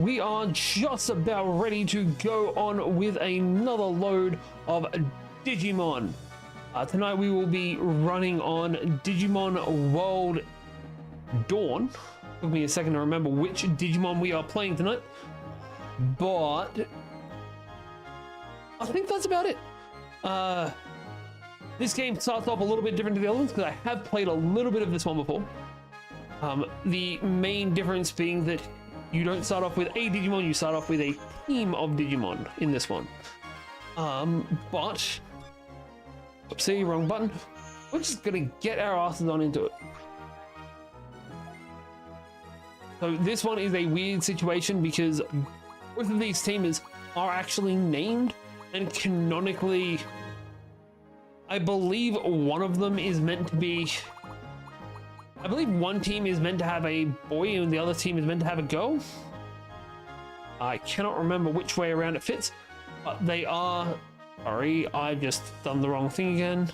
We are just about ready to go on with another load of Digimon. Tonight we will be running on Digimon World Dawn. Took me a second to remember which Digimon we are playing tonight, but I think that's about it. This game starts off a little bit different to the other ones because I have played a little bit of this one before. The main difference being that you don't start off with a Digimon, you start off with a team of Digimon in this one. But, oopsie, wrong button. We're just gonna get our asses on into it. So this one is a weird situation because both of these teamers are actually named, and canonically, I believe one of them is meant to be, I believe one team is meant to have a boy and the other team is meant to have a girl. I cannot remember which way around it fits, but they are, sorry, I've just done the wrong thing again.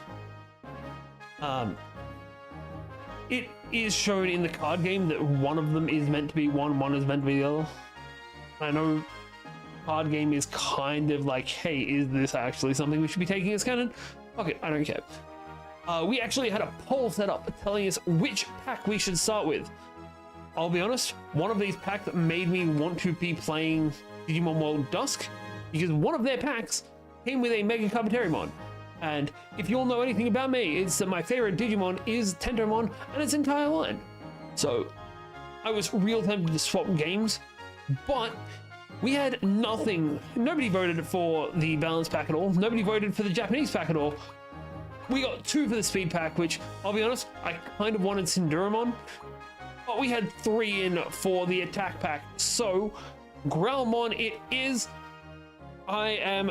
It is shown in the card game that one of them is meant to be one is meant to be the other. I know card game is kind of like, hey, is this actually something we should be taking as canon? Okay, I don't care. We actually had a poll set up telling us which pack we should start with. I'll be honest, one of these packs made me want to be playing Digimon World Dusk because one of their packs came with a Mega Cubitarimon. And if you all know anything about me, it's that my favorite Digimon is Tentomon and its entire line. So I was real tempted to swap games, but we had nothing. Nobody voted for the balance pack at all. Nobody voted for the Japanese pack at all. We got 2 for the speed pack, which I'll be honest, I kind of wanted Cinderamon, but we had 3 in for the attack pack. So Growlmon it is. I am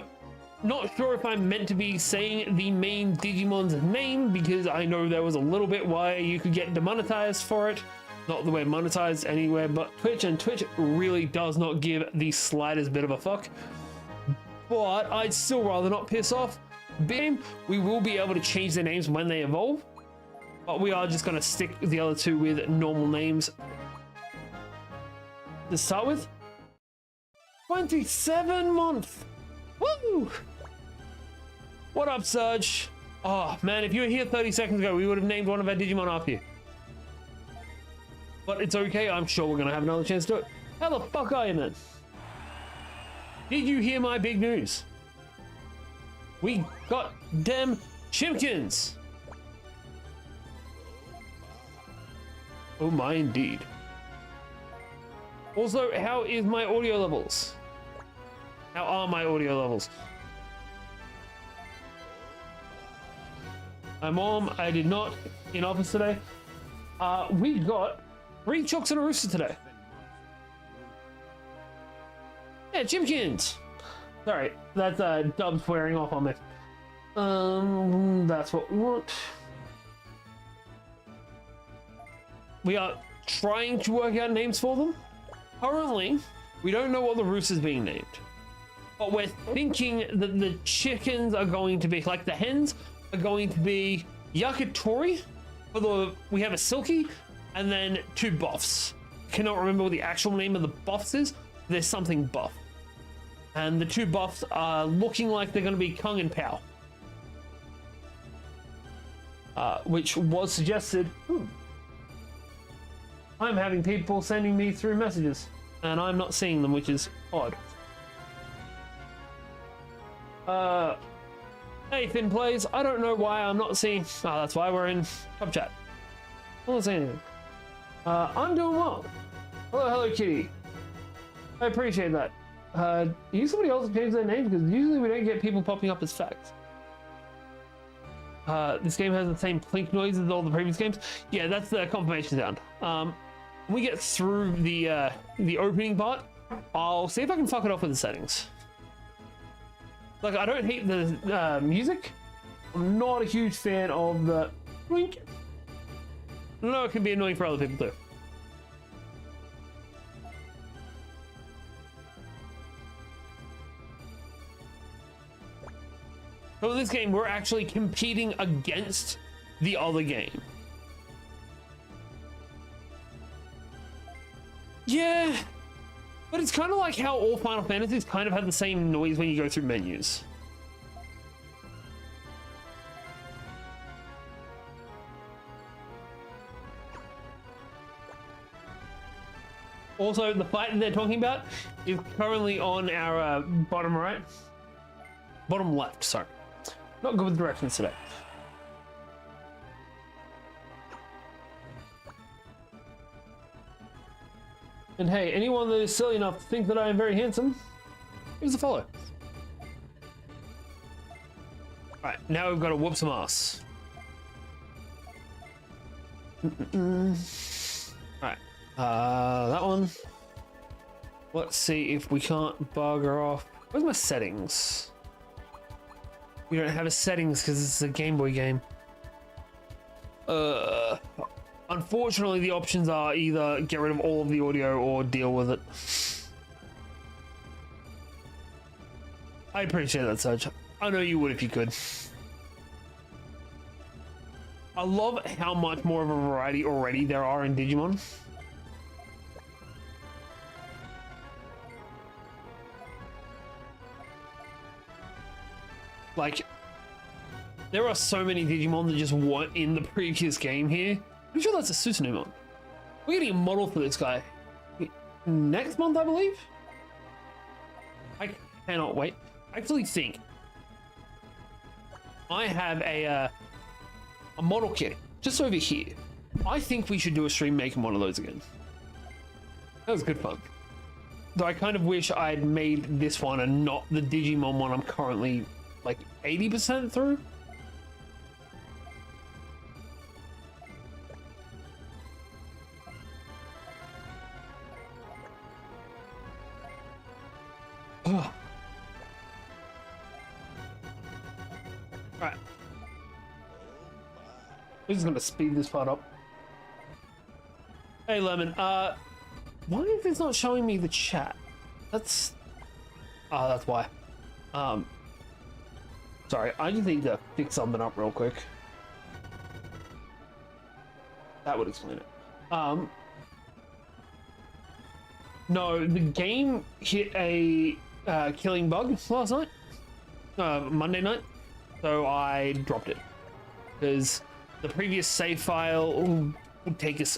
not sure if I'm meant to be saying the main Digimon's name because I know there was a little bit why you could get demonetized for it. Not the way monetized anywhere but Twitch, and Twitch really does not give the slightest bit of a fuck. But I'd still rather not piss off. Game, we will be able to change their names when they evolve, but we are just going to stick the other 2 with normal names to start with. 27 month. Woo! What up, Surge? Oh man, if you were here 30 seconds ago, we would have named one of our Digimon after you. But it's okay, I'm sure we're gonna have another chance to do it. How the fuck are you, man? Did you hear my big news? We got them Chimkins! Oh my, indeed. Also, how is my audio levels? How are my audio levels? My mom, I did not in office today. We got 3 chooks and a rooster today. Yeah, Chimkins! Sorry, that's Dub swearing off on me. That's what we want. We are trying to work out names for them. Currently, we don't know what the rooster's being named. But we're thinking that the chickens are going to be, like the hens, are going to be Yakitori. We have a Silky, and then 2 buffs. Cannot remember what the actual name of the buffs is. There's something buff. And the 2 buffs are looking like they're going to be Kung and Pao. Which was suggested. I'm having people sending me through messages, and I'm not seeing them, which is odd. Hey, Finn Plays, I don't know why I'm not seeing. Oh, that's why we're in Top Chat. I'm not seeing anything. I'm doing well. Hello, Kitty. I appreciate that. Use somebody else to change their name because usually we don't get people popping up as facts. This game has the same clink noise as all the previous games. Yeah, that's the confirmation sound. When we get through the opening part, I'll see if I can fuck it off with the settings. Like, I don't hate the music. I'm not a huge fan of the clink. I know it can be annoying for other people too. So in this game, we're actually competing against the other game. Yeah, But it's kind of like how all Final Fantasies kind of have the same noise when you go through menus. Also, the fight that they're talking about is currently on our bottom right. Bottom left, sorry. Not good with directions today. And hey, anyone that is silly enough to think that I am very handsome, give us a follow. Alright, now we've got to whoop some ass. Alright, that one. Let's see if we can't bugger off. Where's my settings? We don't have a settings because it's a Game Boy game. Unfortunately, the options are either get rid of all of the audio or deal with it. I appreciate that, Serge. I know you would if you could. I love how much more of a variety already there are in Digimon. Like, there are so many Digimon that just weren't in the previous game here. I'm sure that's a Susanumon. We're getting a model for this guy next month, I believe. I cannot wait. I actually think I have a model kit just over here. I think we should do a stream making one of those again. That was good fun. Though I kind of wish I'd made this one and not the Digimon one I'm currently like 80% through. Ugh. Right. We're just gonna speed this part up. Hey Lemon, why is this not showing me the chat? That's why. Sorry, I just need to fix something up real quick. That would explain it. No, the game hit a killing bug last night, Monday night, so I dropped it because the previous save file would take us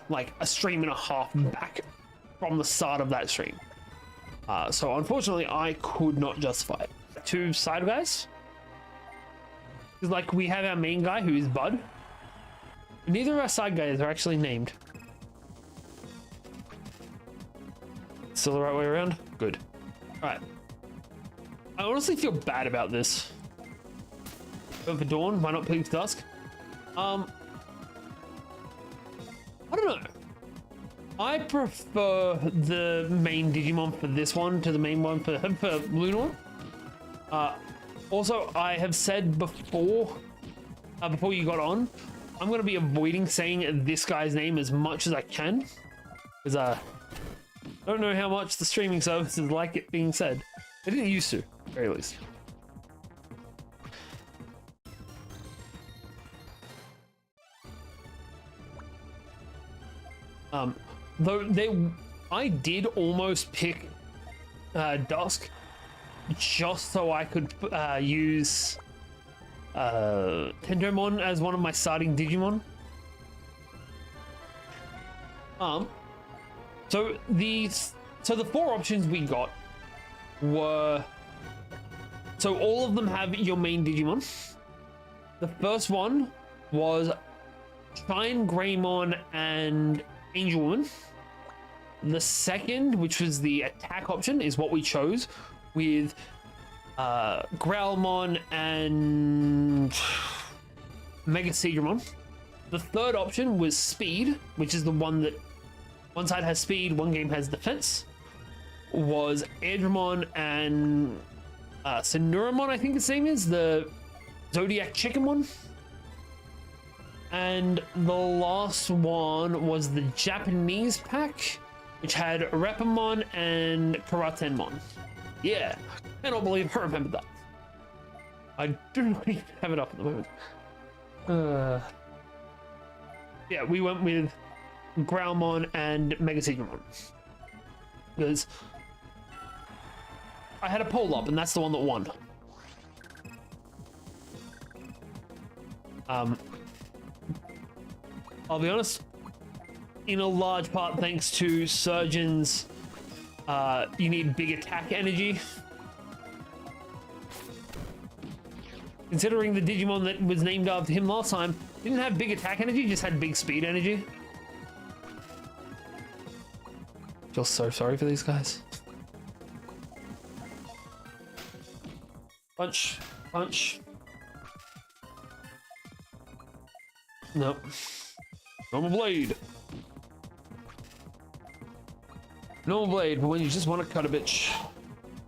like a stream and a half back from the start of that stream. So unfortunately, I could not justify it. Two side guys. Because like we have our main guy who is Bud. Neither of our side guys are actually named. Still the right way around? Good. Alright. I honestly feel bad about this. Going for Dawn, why not Pig's Dusk? I don't know. I prefer the main Digimon for this one to the main one for Lunar. Also, I have said before you got on, I'm going to be avoiding saying this guy's name as much as I can. Because I don't know how much the streaming services like it being said. They didn't used to, at the very least. Though I did almost pick Dusk just so I could use Tentomon as one of my starting Digimon. So the four options we got were, so all of them have your main Digimon. The first one was Shine Greymon and Angel Woman. The second, which was the attack option, is what we chose with Growlmon and Mega Seedramon. The third option was Speed, which is the one that one side has speed, one game has defense. Was Airdramon and Sonuramon, I think his name is, the Zodiac Chicken one. And the last one was the Japanese pack, which had Repamon and Karatenmon. Yeah, I cannot believe I remembered that. I do not even have it up at the moment. Yeah, we went with Growlmon and Mega Seedramon. because I had a poll up and that's the one that won. I'll be honest, in a large part thanks to Surgeon's, you need big attack energy. Considering the Digimon that was named after him last time didn't have big attack energy, just had big speed energy. Feel so sorry for these guys. Punch, punch. Nope. Normal blade. Normal blade, but when you just want to cut a bitch.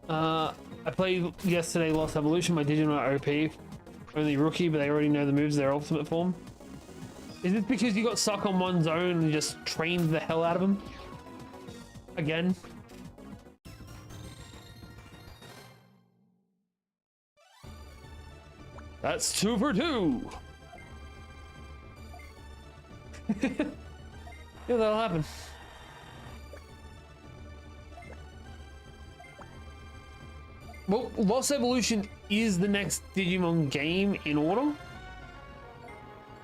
I played yesterday Lost Evolution, my Digimon OP. Only rookie, but they already know the moves, their ultimate form. Is it because you got stuck on one zone and just trained the hell out of them? Again? That's 2 for 2. Yeah, that'll happen. Well, Lost Evolution is the next Digimon game in order.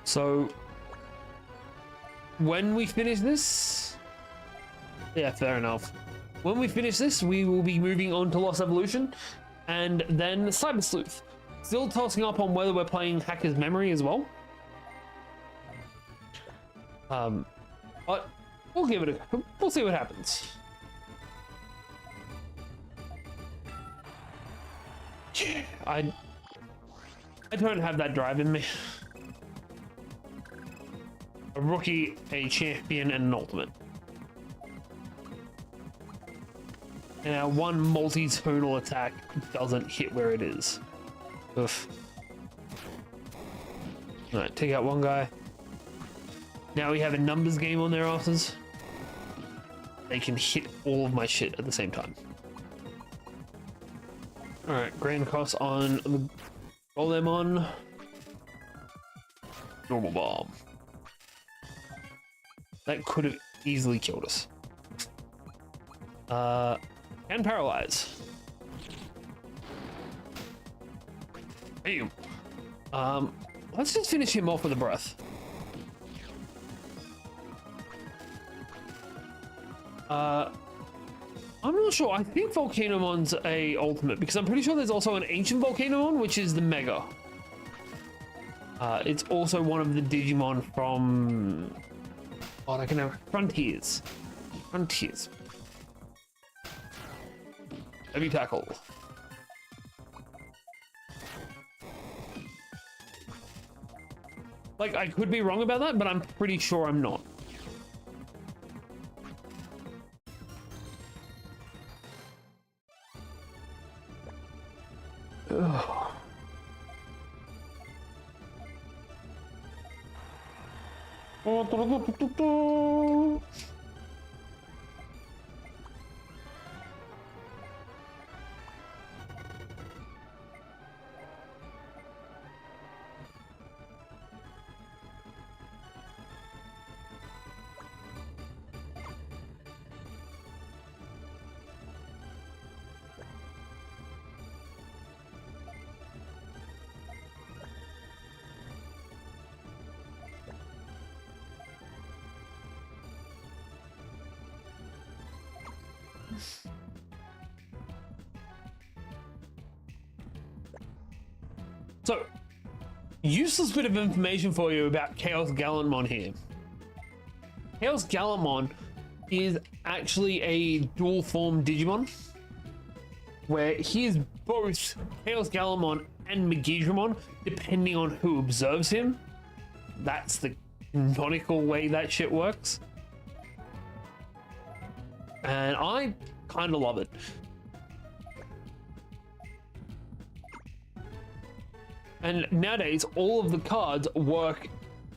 So, when we finish this... Yeah, fair enough. When we finish this, we will be moving on to Lost Evolution and then Cyber Sleuth. Still tossing up on whether we're playing Hacker's Memory as well. But we'll give it a... We'll see what happens. I don't have that drive in me. A rookie, a champion, and an ultimate. And our one multi-tonal attack doesn't hit where it is. Oof. Alright, take out one guy. Now we have a numbers game on their asses. They can hit all of my shit at the same time. Alright, Grand Cross on the Coronamon. Normal bomb. That could have easily killed us. Can paralyze. Bam. Let's just finish him off with a breath. I'm not sure. I think Volcanomon's a ultimate because I'm pretty sure there's also an ancient Volcanomon, which is the Mega. It's also one of the Digimon from... Oh, I can have Frontiers. Frontiers. Heavy tackle. Like, I could be wrong about that, but I'm pretty sure I'm not. Ugh. So, useless bit of information for you about Chaos Gallantmon here. Chaos Gallantmon is actually a dual form Digimon, where he is both Chaos Gallantmon and Megidramon, depending on who observes him. That's the canonical way that shit works. And I kind of love it. And nowadays, all of the cards work.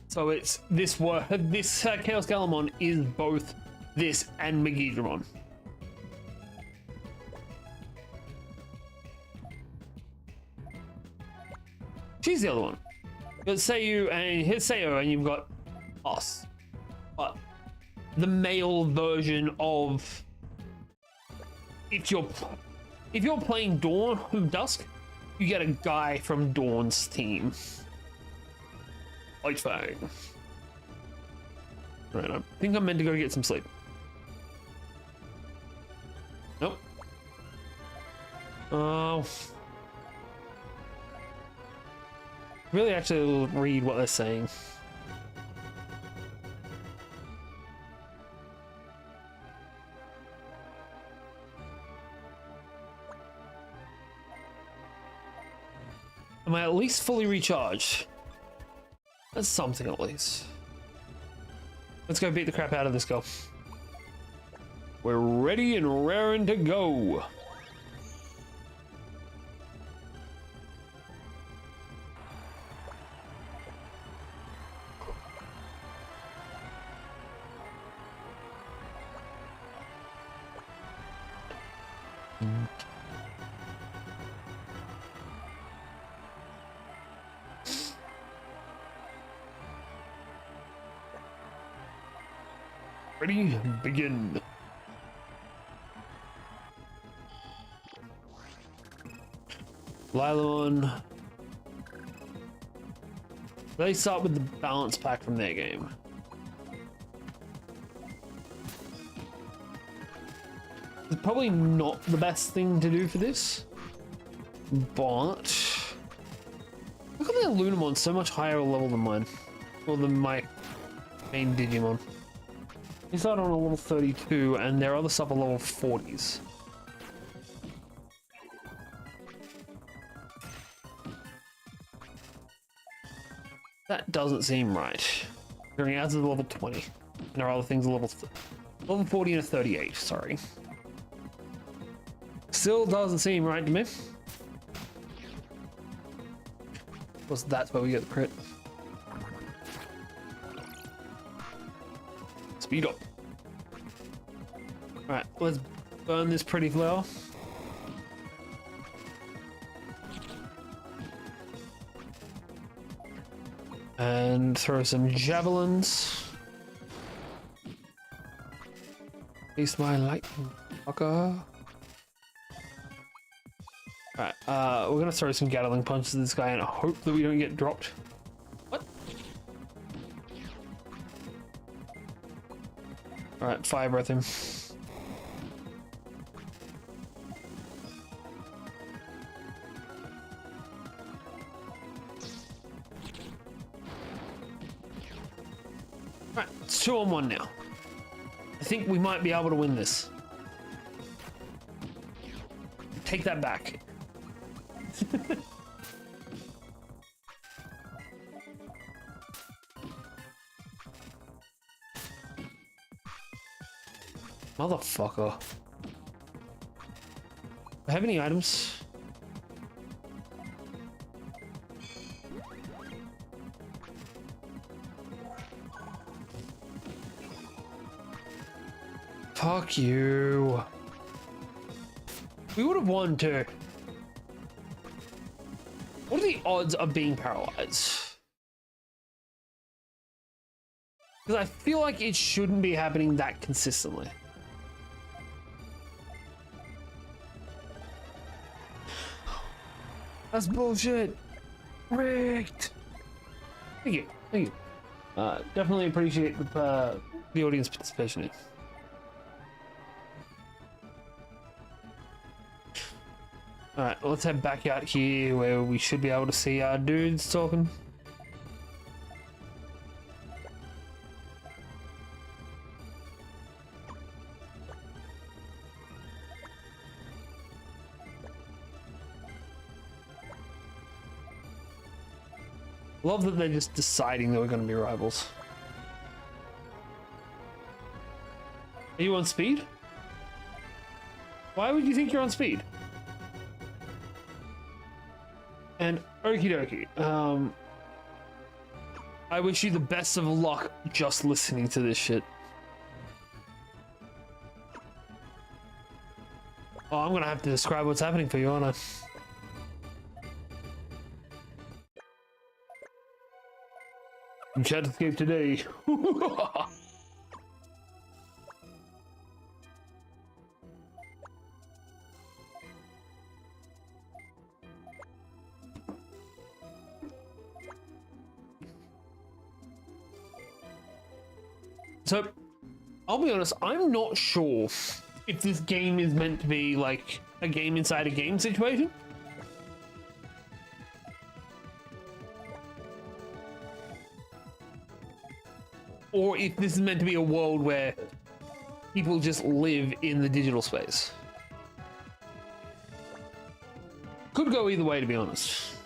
So it's this Chaos Gallantmon is both this and Megidramon. She's the other one. Let's say here's Sayo, and you've got us. But the male version of if you're playing Dawn Dusk, you get a guy from Dawn's team. Light Fang. Right, I think I'm meant to go get some sleep. Nope. Oh. Really actually read what they're saying. Am I at least fully recharged? That's something at least. Let's go beat the crap out of this girl. We're ready and raring to go. Ready, begin. Lylon. They start with the balance pack from their game. It's probably not the best thing to do for this, but look at their Lunamon so much higher level than mine, or than my main Digimon. He started on a level 32, and their other stuff are level 40s. That doesn't seem right. Going out to the level 20, and there are other things level 40 and a 38. Sorry. Still doesn't seem right to me. Of course, that's where we get the crit. Speed up. Alright, let's burn this pretty flower. And throw some javelins. Face my lightning, fucker. Alright, we're gonna throw some Gatling punches at this guy and hope that we don't get dropped. What? Alright, fire breath him. Alright, it's 2-on-1 now. I think we might be able to win this. Take that back. Motherfucker. Do I have any items? Fuck you. We would have won too. What are the odds of being paralyzed? Because I feel like it shouldn't be happening that consistently. That's bullshit. Rigged. Thank you. Thank you. Definitely appreciate the audience participation here. Alright, let's head back out here where we should be able to see our dudes talking. Love that they're just deciding that we're going to be rivals. Are you on speed? Why would you think you're on speed? And okie dokie. I wish you the best of luck just listening to this shit. Oh, I'm gonna have to describe what's happening for you, aren't I? You can't escape today. So, I'll be honest, I'm not sure if this game is meant to be like a game inside a game situation. Or if this is meant to be a world where people just live in the digital space. Could go either way, to be honest.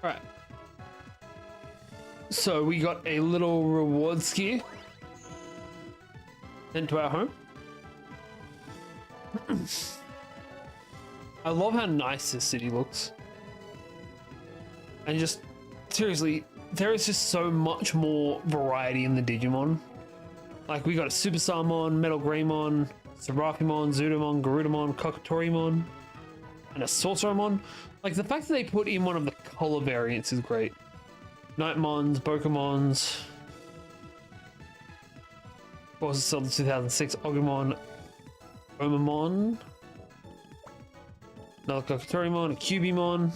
Alright. So we got a little reward skier sent to our home. I love how nice this city looks. And just, seriously, there is just so much more variety in the Digimon. Like, we got a Superstarmon, Metal Greymon, Serafimon, Zoodomon, Garudamon, Kokatorimon, and a Sorcerermon. Like, the fact that they put in one of the color variants is great. Nightmons, Bokomons. Of course, it's still the 2006 Agumon, Omamon. Another Kokatorimon, a Cubimon.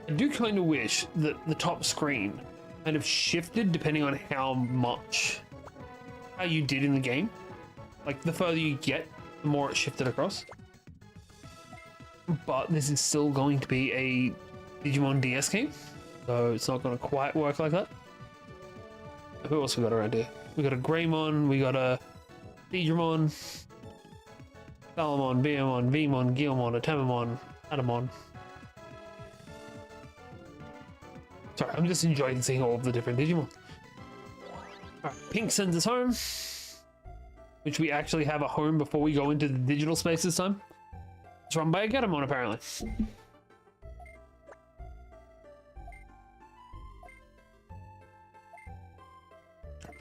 I do kind of wish that the top screen kind of shifted depending on how you did in the game. Like, the further you get, the more it shifted across. But this is still going to be a Digimon DS game, so it's not going to quite work like that. Who else we got around here? We got a Greymon, we got a Digimon, Salamon, Beamon, Vmon, Guilmon, a Tamermon, Adamon. Sorry, I'm just enjoying seeing all of the different Digimon. Alright, Pink sends us home, which we actually have a home before we go into the digital space this time. It's run by a Gatomon, apparently.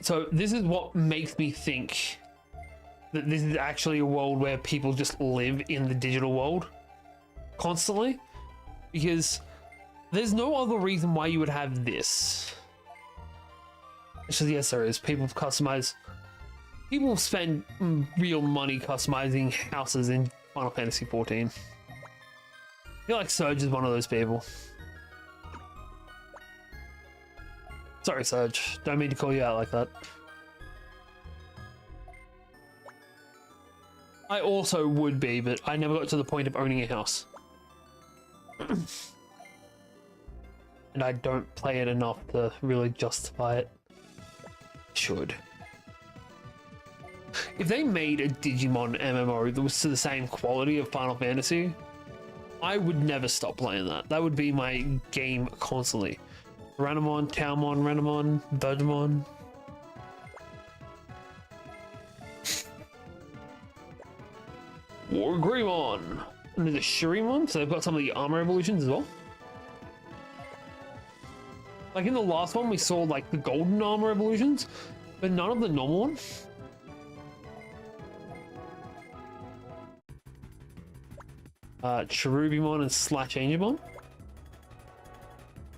So this is what makes me think that this is actually a world where people just live in the digital world constantly, because there's no other reason why you would have this. Actually, yes, there is. People spend real money customizing houses in Final Fantasy XIV. I feel like Surge is one of those people. Sorry, Surge. Don't mean to call you out like that. I also would be, but I never got to the point of owning a house. And I don't play it enough to really justify it. Should. If they made a Digimon MMO that was to the same quality of Final Fantasy, I would never stop playing that. That would be my game constantly. Coronamon, Taomon, Renamon, Digimon. Wargreymon. And there's a Shurimon, so they've got some of the armor evolutions as well. Like in the last one, we saw like the golden armor evolutions, but none of the normal ones. Cherubimon and Slash Angemon.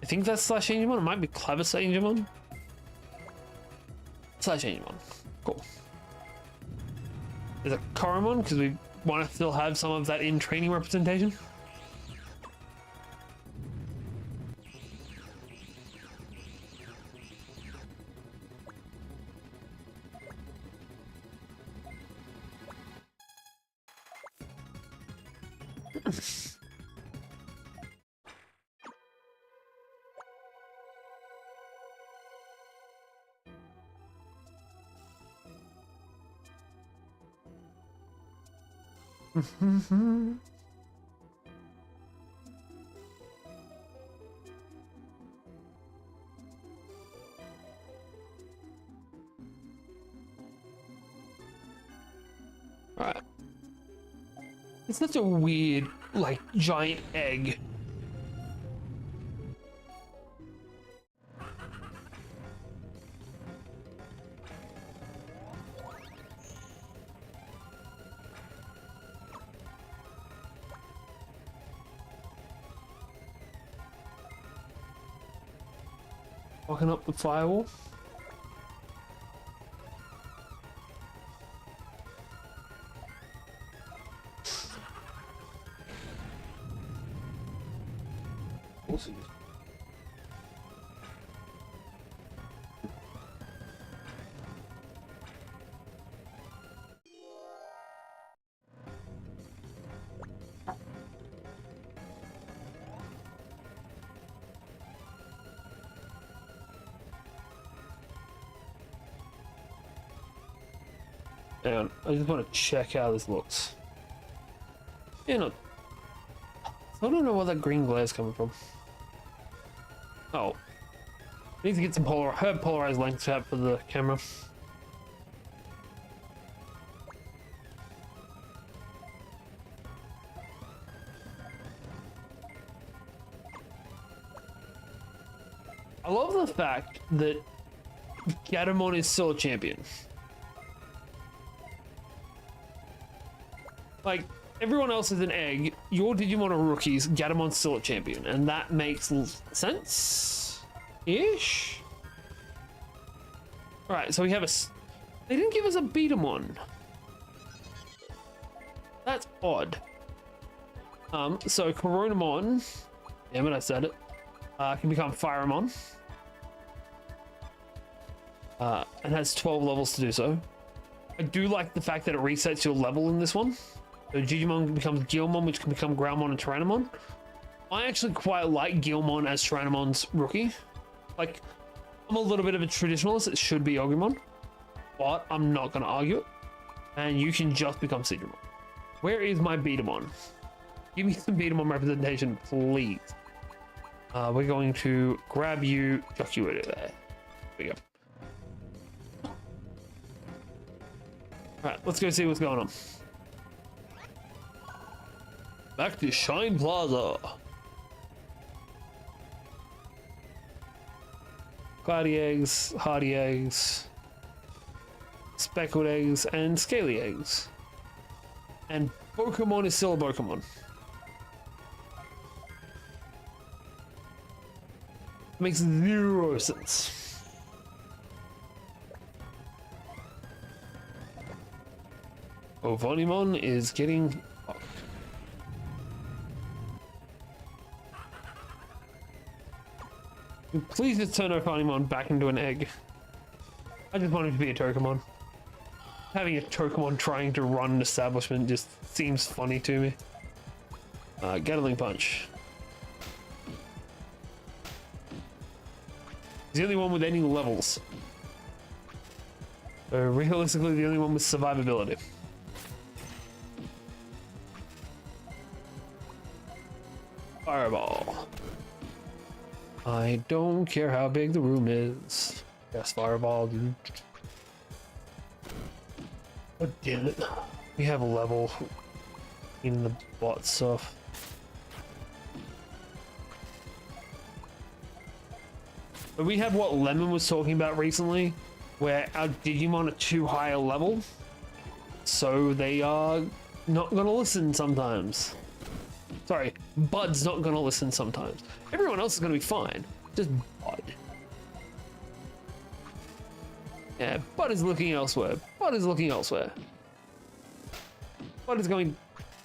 I think that's Slash Angemon. It might be Clever Angemon. Slash Angemon. Cool. There's a Coronamon because we want to still have some of that in training representation. Alright. It's such a weird, like, giant egg. Walking up the firewall. Awesome. And I just want to check how this looks. Yeah, no. I don't know where that green glare is coming from. Oh. I need to get some polarized lens out for the camera. I love the fact that Gatomon is still a champion. Like, everyone else is an egg, your Digimon are rookies, Gatomon's still a champion, and that makes sense-ish? Alright, so we have a... They didn't give us a Betamon. That's odd. So Coronamon, damn it, I said it, can become Firemon. And has 12 levels to do so. I do like the fact that it resets your level in this one. So Digimon becomes Guilmon, which can become Groundmon and Tyrannomon. I actually quite like Guilmon as Tyrannomon's rookie. Like, I'm a little bit of a traditionalist. It should be Agumon, but I'm not going to argue it. And you can just become Sidramon. Where is my Betamon? Give me some Betamon representation, please. We're going to grab you, chuck you over there. There we go. Alright, let's go see what's going on. Back to Shine Plaza. Cloudy eggs, hardy eggs, speckled eggs, and scaly eggs. And Pokemon is still a Pokemon. Makes zero sense. Coronamon is getting fucked. Please just turn Coronamon back into an egg. I just want him to be a Tokamon. Having a Tokamon trying to run an establishment just seems funny to me. Gatling Punch. He's the only one with any levels. So realistically, the only one with survivability. Fireball. I don't care how big the room is. Yes, Fireball, dude. Oh, damn it. We have a level in the bot stuff. But we have what Lemon was talking about recently, where our Digimon are too high a level, so they are not gonna listen sometimes. Sorry, Bud's not gonna listen sometimes. Everyone else is gonna be fine, just Bud. Yeah, Bud is looking elsewhere. Bud is looking elsewhere. Bud is going to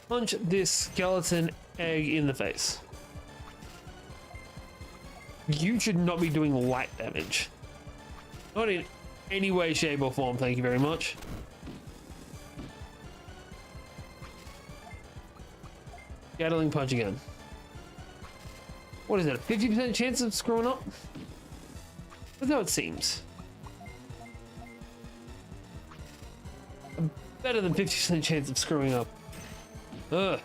punch this skeleton egg in the face. You should not be doing light damage. Not in any way, shape, or form, thank you very much. Gatling Punch again. What is it, a 50% chance of screwing up? That's how it seems. Better than 50% chance of screwing up. Ugh.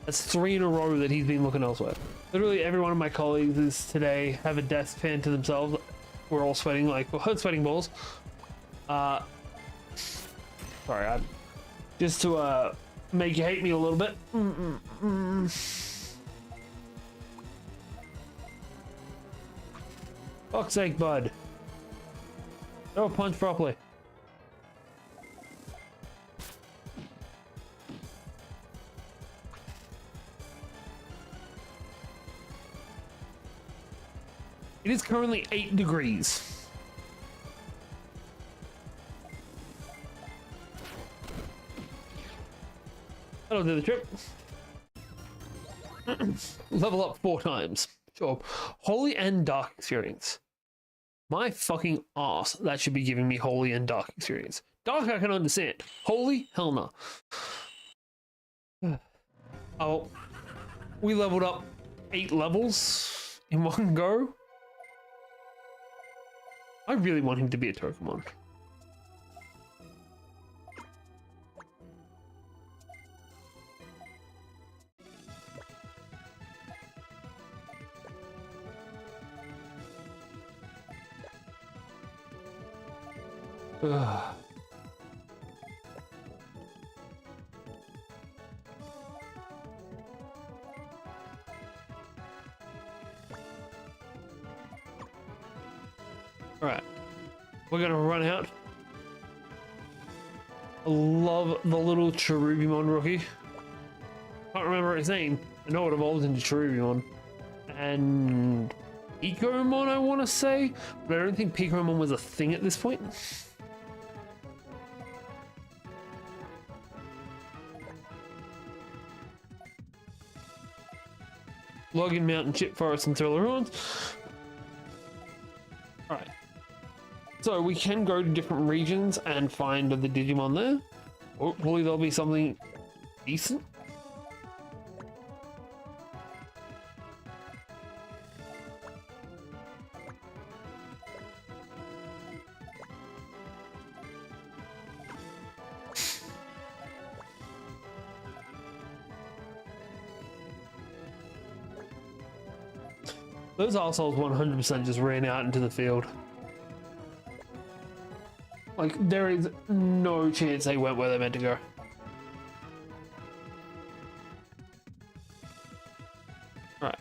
That's 3 in a row that he's been looking elsewhere. Literally every one of my colleagues is today have a desk fan to themselves. We're all sweating like sweating balls. Sorry, just to make you hate me a little bit. Fuck's sake, bud. Throw a punch properly. It is currently 8 degrees. That'll do the trick. Level up 4 times. Sure. Holy and dark experience. My fucking ass, that should be giving me holy and dark experience. Dark I can understand. Holy, hell no. Oh, we leveled up 8 levels in one go. I really want him to be a Tokamon. Ugh. All right, we're gonna run out. I love the little Cherubimon rookie. Can't remember his name. I know it evolves into Cherubimon. And Picomon, I want to say, but I don't think Picomon was a thing at this point. Logan Mountain, Chip Forest, and Thriller Ruins. Alright. So we can go to different regions and find the Digimon there. Hopefully there'll be something decent. Those assholes 100% just ran out into the field. Like, there is no chance they went where they're meant to go. Right.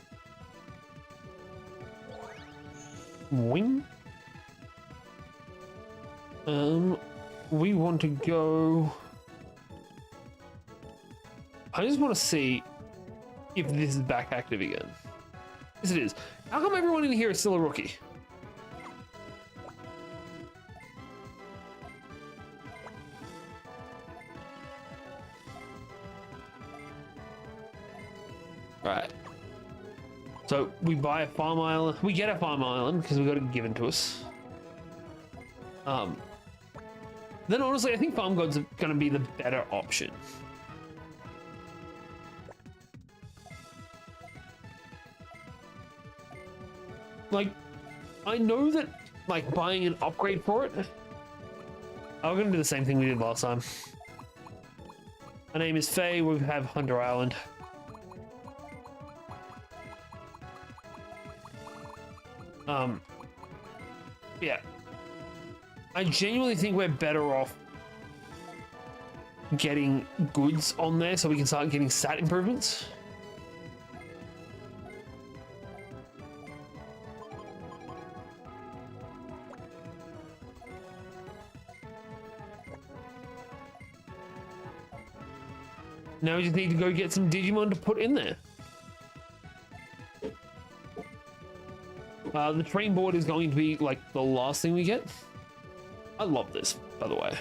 Wing. We want to go... I just want to see if this is back active again. Yes, it is. How come everyone in here is still a rookie? Right. So we buy a farm island. We get a farm island because we got it given to us. Then honestly, I think farm gods are going to be the better option. Like, I know that, like, buying an upgrade for it, I'm going to do the same thing we did last time. My name is Faye, we have Hunter Island. Yeah. I genuinely think we're better off getting goods on there so we can start getting stat improvements. Now we just need to go get some Digimon to put in there. The train board is going to be like the last thing we get. I love this, by the way.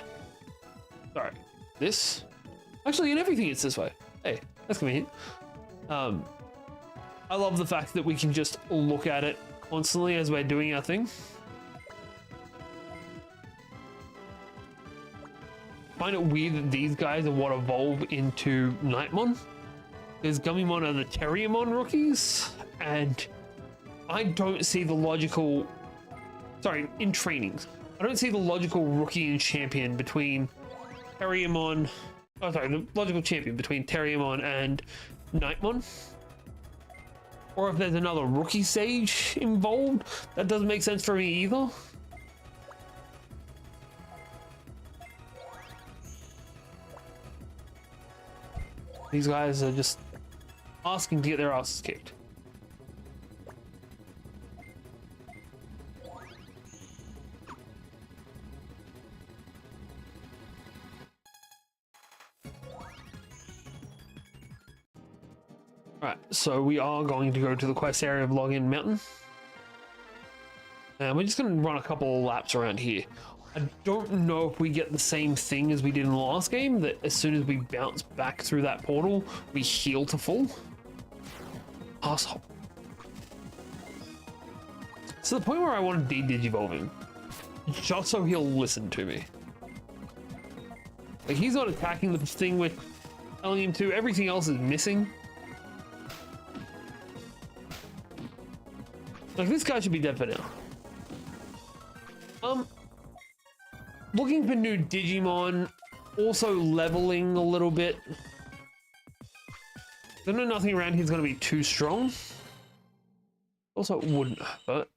Sorry, this? Actually, in everything it's this way. Hey, that's convenient. I love the fact that we can just look at it constantly as we're doing our thing. Find it weird that these guys are what evolve into Nightmon. Because Gummymon are the Terriermon rookies, and I don't see the logical... Sorry, in trainings. I don't see the logical rookie and champion between Terriermon... Oh, sorry, the logical champion between Terriermon and Nightmon. Or if there's another rookie sage involved, that doesn't make sense for me either. These guys are just asking to get their asses kicked. Right, so we are going to go to the quest area of Login Mountain. And we're just going to run a couple of laps around here. I don't know if we get the same thing as we did in the last game, that as soon as we bounce back through that portal, we heal to full. Asshole. To the point where I want to de-digivolve him, just so he'll listen to me. Like, he's not attacking the thing we're telling him to, everything else is missing. Like, this guy should be dead for now. Looking for new Digimon, also leveling a little bit. I know nothing around here is going to be too strong. Also, it wouldn't hurt.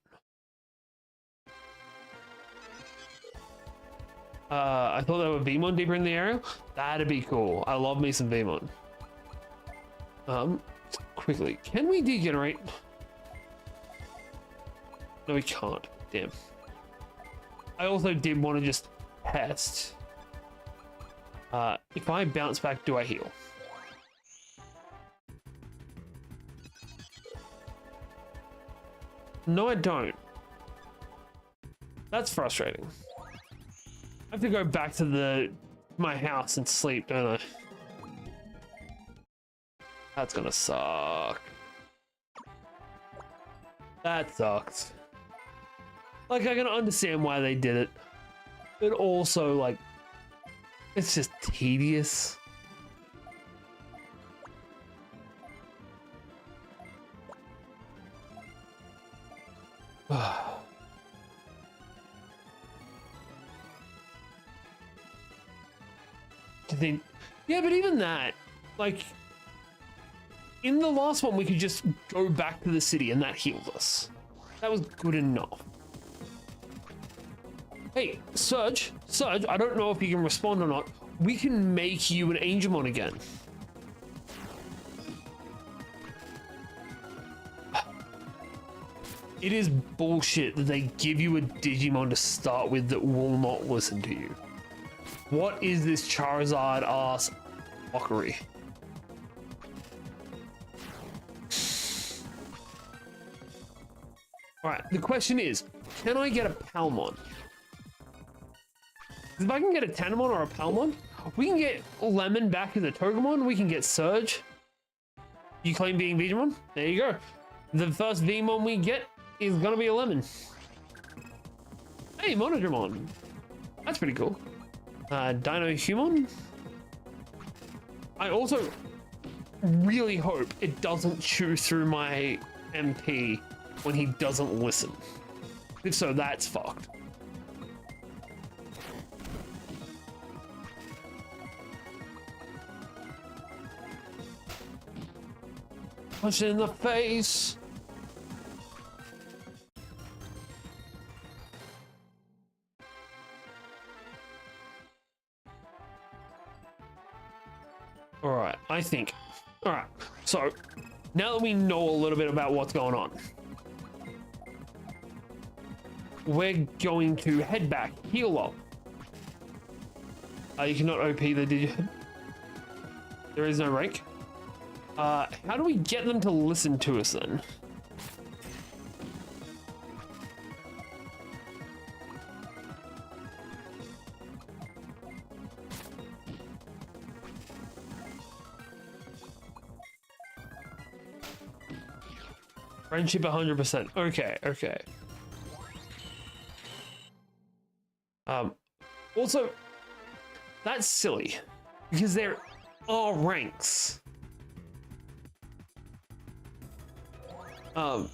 I thought there were Vmon deeper in the area. That'd be cool. I love me some Vmon. Quickly, can we degenerate? No, we can't. Damn. I also did want to just test. If I bounce back, do I heal? No, I don't. That's frustrating. I have to go back to my house and sleep, don't I? That's gonna suck. That sucks. Like, I can understand why they did it, but also, like, it's just tedious. Yeah, but even that, like, in the last one, we could just go back to the city and that healed us. That was good enough. Hey, Surge, I don't know if you can respond or not. We can make you an Angemon again. It is bullshit that they give you a Digimon to start with that will not listen to you. What is this Charizard ass fuckery? Alright, the question is, can I get a Palmon? If I can get a Tanemon or a Palmon, we can get Lemon back as a Togemon, we can get Surge. You claim being Digimon? There you go. The first Vmon we get is gonna be a Lemon. Hey, Monodramon. That's pretty cool. Dino Human. I also really hope it doesn't chew through my MP when he doesn't listen. If so, that's fucked. Punch it in the face. All right, I think. All right, so now that we know a little bit about what's going on, we're going to head back, heal up. You cannot OP the Digi. There is no rank. How do we get them to listen to us then? Friendship 100%. Okay, okay. Also, that's silly because there are ranks. Because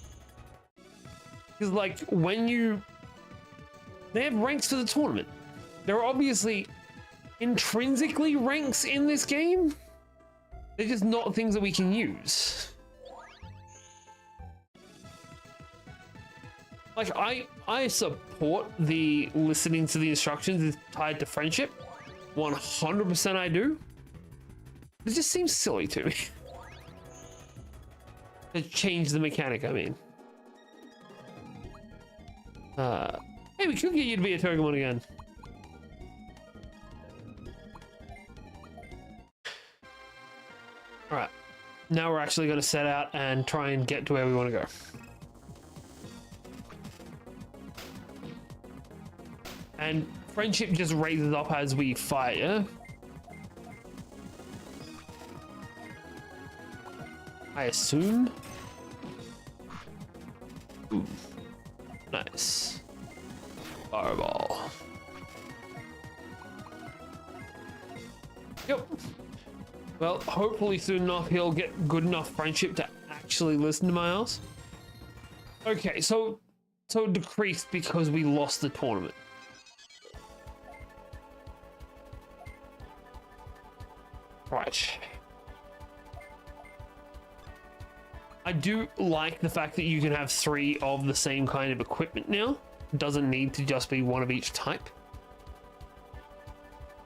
like they have ranks for the tournament. There are obviously intrinsically ranks in this game. They're just not things that we can use. Like I support the listening to the instructions is tied to friendship. 100% I do. It just seems silly to me. To change the mechanic, I mean. Hey, we could get you to be a Togemon again. All right, now we're actually going to set out and try and get to where we want to go. And friendship just raises up as we fight, yeah? I assume. Ooh. Nice. Fireball. Yep. Well, hopefully soon enough he'll get good enough friendship to actually listen to my ass. Okay, so it decreased because we lost the tournament. Right. I do like the fact that you can have 3 of the same kind of equipment now. It doesn't need to just be one of each type.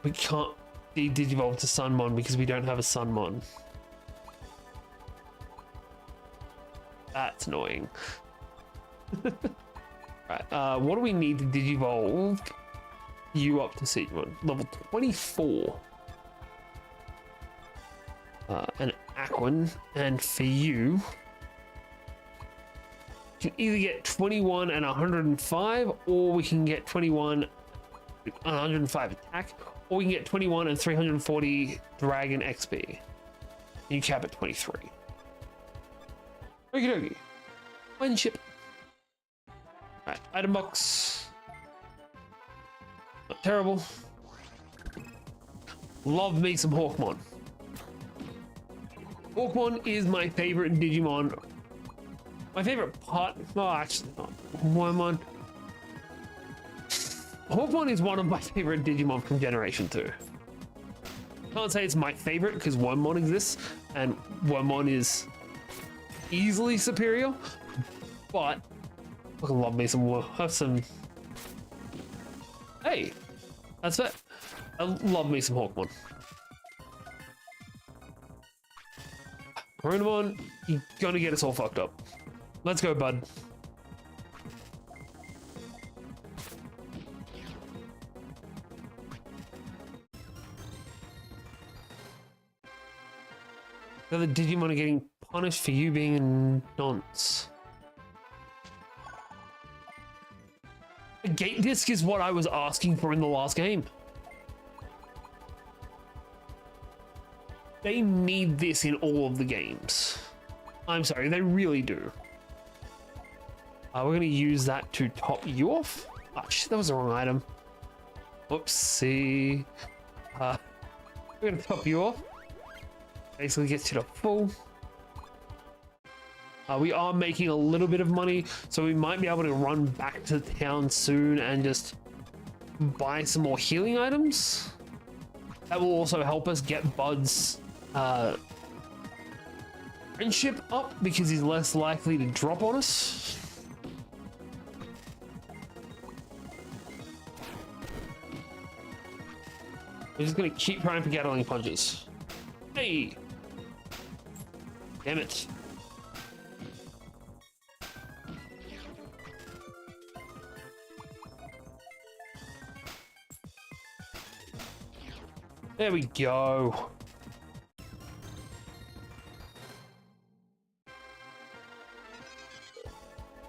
We can't Digivolve to Sunmon because we don't have a Sunmon. That's annoying. Right, what do we need to Digivolve you up to Sigmon? Level 24. An Aquan, and for you can either get 21 and 105, or we can get 21 and 105 attack, or we can get 21 and 340 Dragon XP. You cap at 23. Okie dokie. Friendship. Alright, item box. Not terrible. Love me some Hawkmon. Hawkmon is my favorite Digimon. My favorite part, no, actually not. Wormmon. Hawkmon is one of my favorite Digimon from Generation 2. Can't say it's my favorite because Wormmon exists, and Wormmon is easily superior, but I fucking love me some have some. Hey, that's it. I love me some Hawkmon. Coronamon, you're gonna get us all fucked up. Let's go, bud. The other Digimon are getting punished for you being a nonce. A gate disc is what I was asking for in the last game. They need this in all of the games. I'm sorry, they really do. We're gonna use that to top you off. Oh shit, that was the wrong item. Oopsie. We're gonna top you off. Basically gets you to full. We are making a little bit of money, so we might be able to run back to town soon and just buy some more healing items. That will also help us get Bud's friendship up because he's less likely to drop on us. We're just gonna keep trying for Gatling punches. Hey! Damn it. There we go.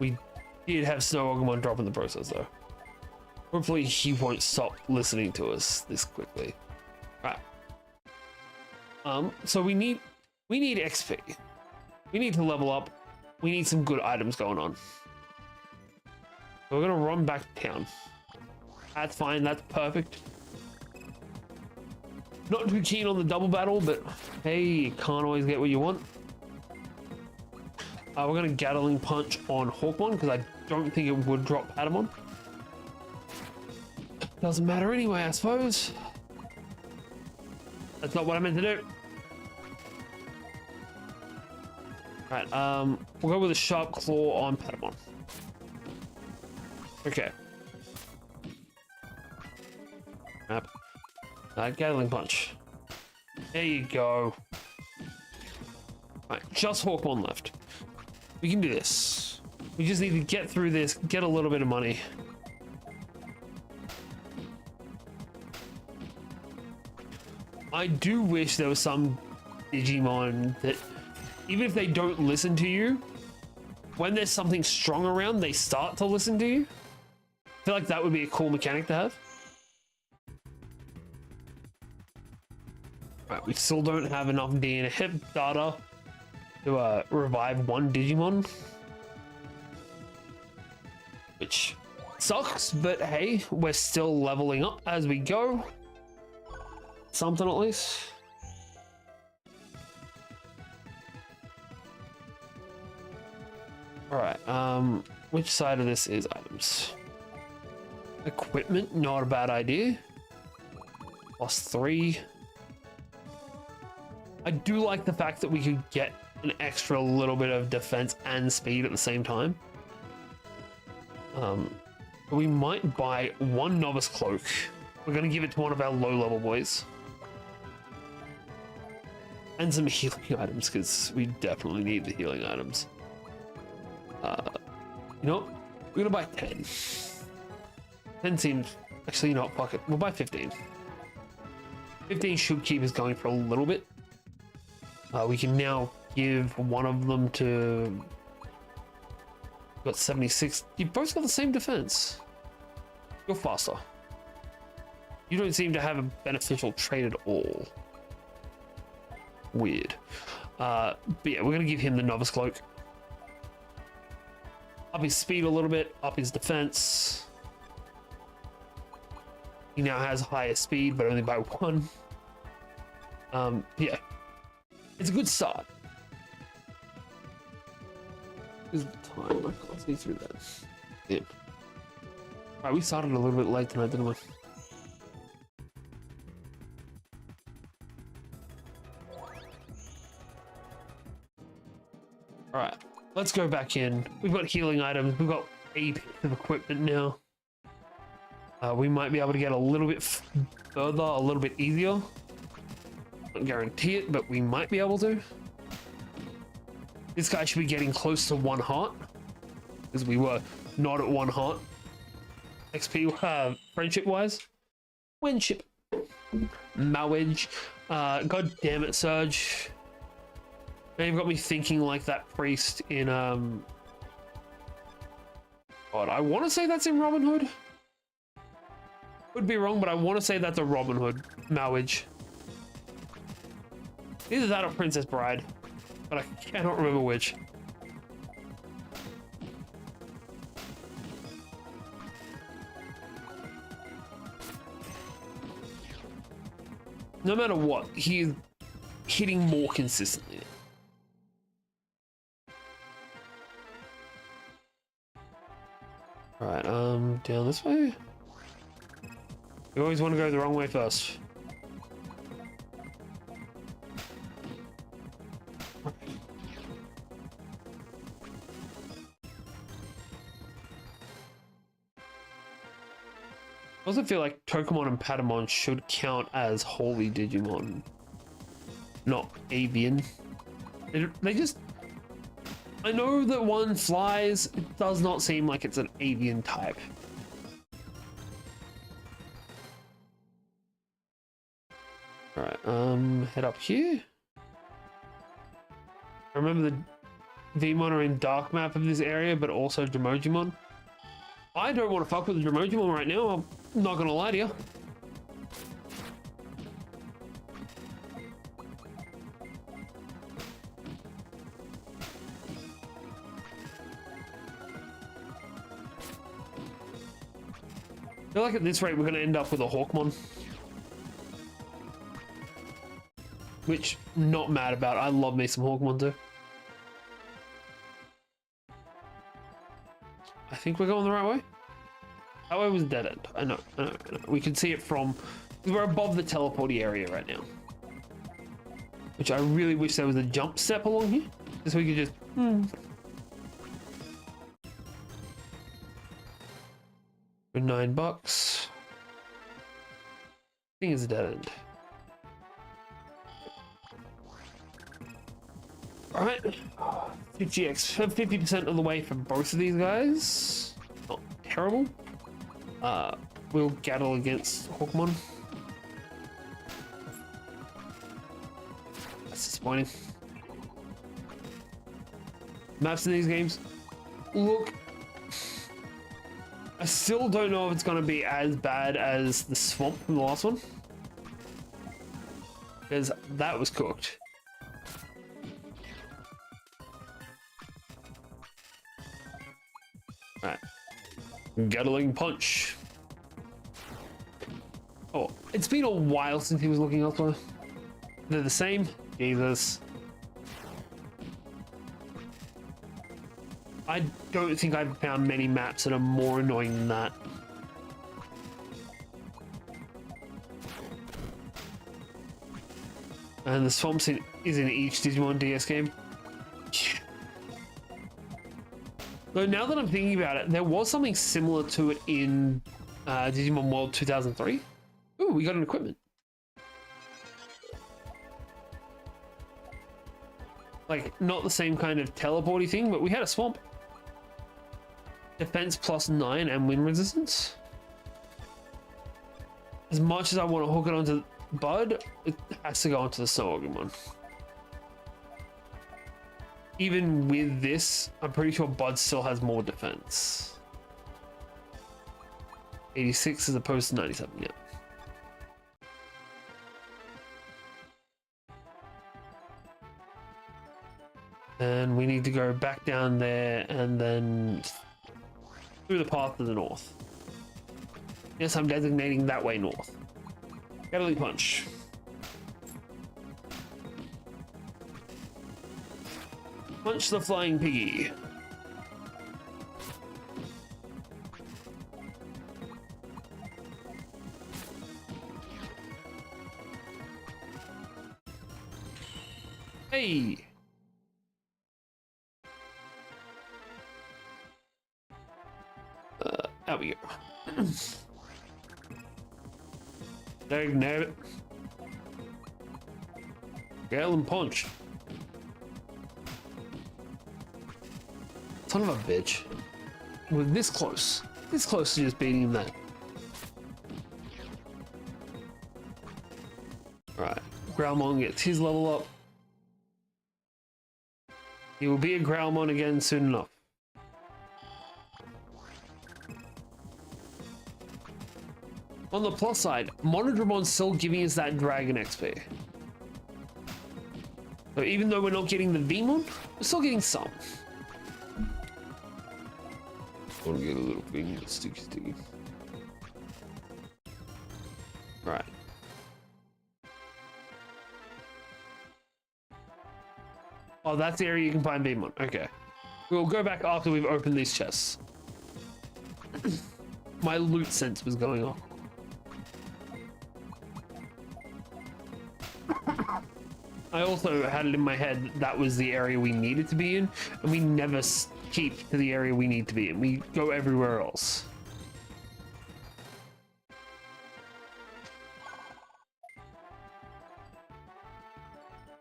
We did have Snow Agumon drop in the process though. Hopefully he won't stop listening to us this quickly. Right. So we need XP. We need to level up. We need some good items going on. So we're gonna run back to town. That's fine, that's perfect. Not too keen on the double battle, but hey, you can't always get what you want. We're going to Gatling Punch on Hawkmon because I don't think it would drop Patamon. Doesn't matter anyway, I suppose. That's not what I meant to do. Right, we'll go with a Sharp Claw on Patamon. Okay. Map. Gatling Punch. There you go. Right, just Hawkmon left. We can do this. We just need to get through this, get a little bit of money. I do wish there was some Digimon that, even if they don't listen to you, when there's something strong around, they start to listen to you. I feel like that would be a cool mechanic to have. Right, we still don't have enough DNA data to revive one Digimon, which sucks, but hey, we're still leveling up as we go. Something at least. All right, which side of this is items? Equipment, not a bad idea. +3. I do like the fact that we could get an extra little bit of defense and speed at the same time. We might buy one Novice Cloak. We're going to give it to one of our low-level boys. And some healing items, because we definitely need the healing items. You know what? We're going to buy 10. 10 seems... Actually, you know what? Fuck it. We'll buy 15. 15 should keep us going for a little bit. We can now give one of them to... Got 76. You've both got the same defense. You're faster. You don't seem to have a beneficial trait at all. Weird. But yeah, we're going to give him the Novice Cloak. Up his speed a little bit, up his defense. He now has higher speed, but only by 1. Yeah. It's a good start. Is the time? I can't see through that. Yep. Alright, we started a little bit late tonight, didn't we? Alright, let's go back in. We've got healing items, we've got a piece of equipment now. We might be able to get a little bit further, a little bit easier. Don't guarantee it, but we might be able to. This guy should be getting close to 1 heart, because we were not at 1 heart. XP, friendship-wise. Friendship. Marriage. God damn it, Surge. Now you've got me thinking like that priest in, God, I want to say that's in Robin Hood. Could be wrong, but I want to say that's a Robin Hood marriage. Either that or Princess Bride, but I cannot remember which. No matter what, he's hitting more consistently. Alright, down this way? You always want to go the wrong way first. I also feel like Tokamon and Patamon should count as holy Digimon, not avian. They just... I know that one flies, it does not seem like it's an avian type. Alright, head up here. I remember the Vmon are in dark map of this area, but also Dromogimon. I don't want to fuck with the Dromogimon right now, I'm not gonna lie to you. I feel like at this rate we're gonna end up with a Hawkmon. Which, not mad about. I love me some Hawkmon too. think we're going the right way. That way was dead end. I know. We can see it from... We're above the teleporty area right now. Which I really wish there was a jump step along here. Just so we could just... For $9. Thing is a dead end. Alright. Digi-Eggs. 50% of the way for both of these guys. Not terrible. We'll battle against Hawkmon. That's disappointing. Maps in these games look... I still don't know if it's going to be as bad as the swamp from the last one. Because that was cooked. Alright. Gatling punch. Oh, it's been a while since he was looking elsewhere. They're the same. Jesus. I don't think I've found many maps that are more annoying than that. And the swamp is in each Digimon DS game. Though now that I'm thinking about it, there was something similar to it in Digimon World 2003. Ooh, we got an equipment. Like, not the same kind of teleporty thing, but we had a swamp. Defense +9 and wind resistance. As much as I want to hook it onto Bud, it has to go onto the Snow Agumon. Even with this, I'm pretty sure Bud still has more defense. 86 as opposed to 97, yeah. And we need to go back down there and then through the path to the north. Yes, I'm designating that way north. Gatling punch. Punch the flying piggy. Hey. Out we go. There, nab it. Gatling punch. Son of a bitch. We're this close to just beating him there. Right, Growlmon gets his level up. He will be a Growlmon again soon enough. On the plus side, Monodramon's still giving us that Dragon XP. So even though we're not getting the Vmon, we're still getting some. I want to get a little thing sticky. Right. Oh, that's the area you can find Vmon. Okay. We'll go back after we've opened these chests. My loot sense was going off. I also had it in my head that was the area we needed to be in, and we never keep to the area we need to be in. We go everywhere else.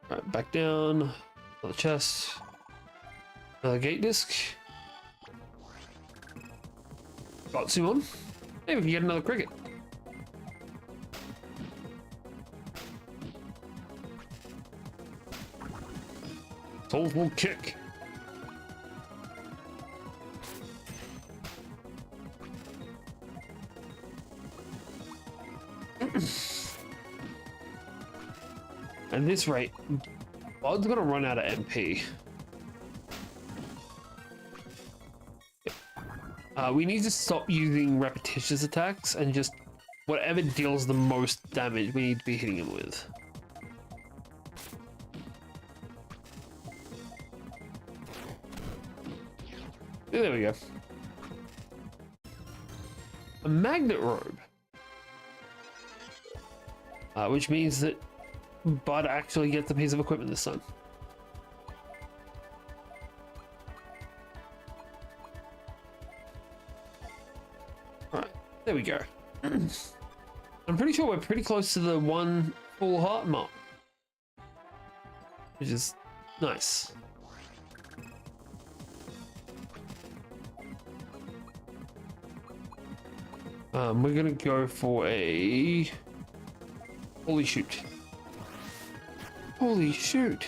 Alright, back down. Another chest. Another gate disc. Got Summon. Maybe we can get another cricket. Soulful kick. At this rate, Bud's gonna run out of MP. We need to stop using repetitious attacks and just whatever deals the most damage we need to be hitting him with. There we go. a magnet robe. Which means that Bud actually gets a piece of equipment this time. Alright, there we go. I'm pretty sure we're pretty close to the 1 full heart mark, which is nice. We're gonna go for a holy shoot. Holy shoot.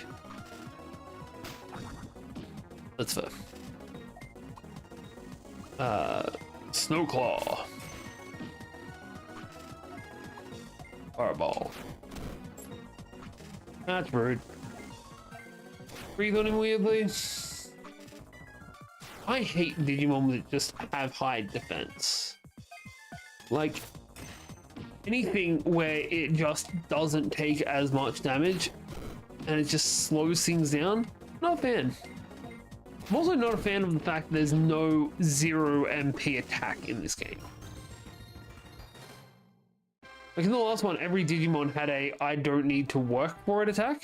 That's fair. Snowclaw. Fireball. That's rude. Breathe on him weirdly. I hate Digimon that just have high defense. Like, anything where it just doesn't take as much damage and it just slows things down, not a fan. I'm also not a fan of the fact that there's no 0 MP attack in this game. Like in the last one, every Digimon had a I don't need to work for it attack.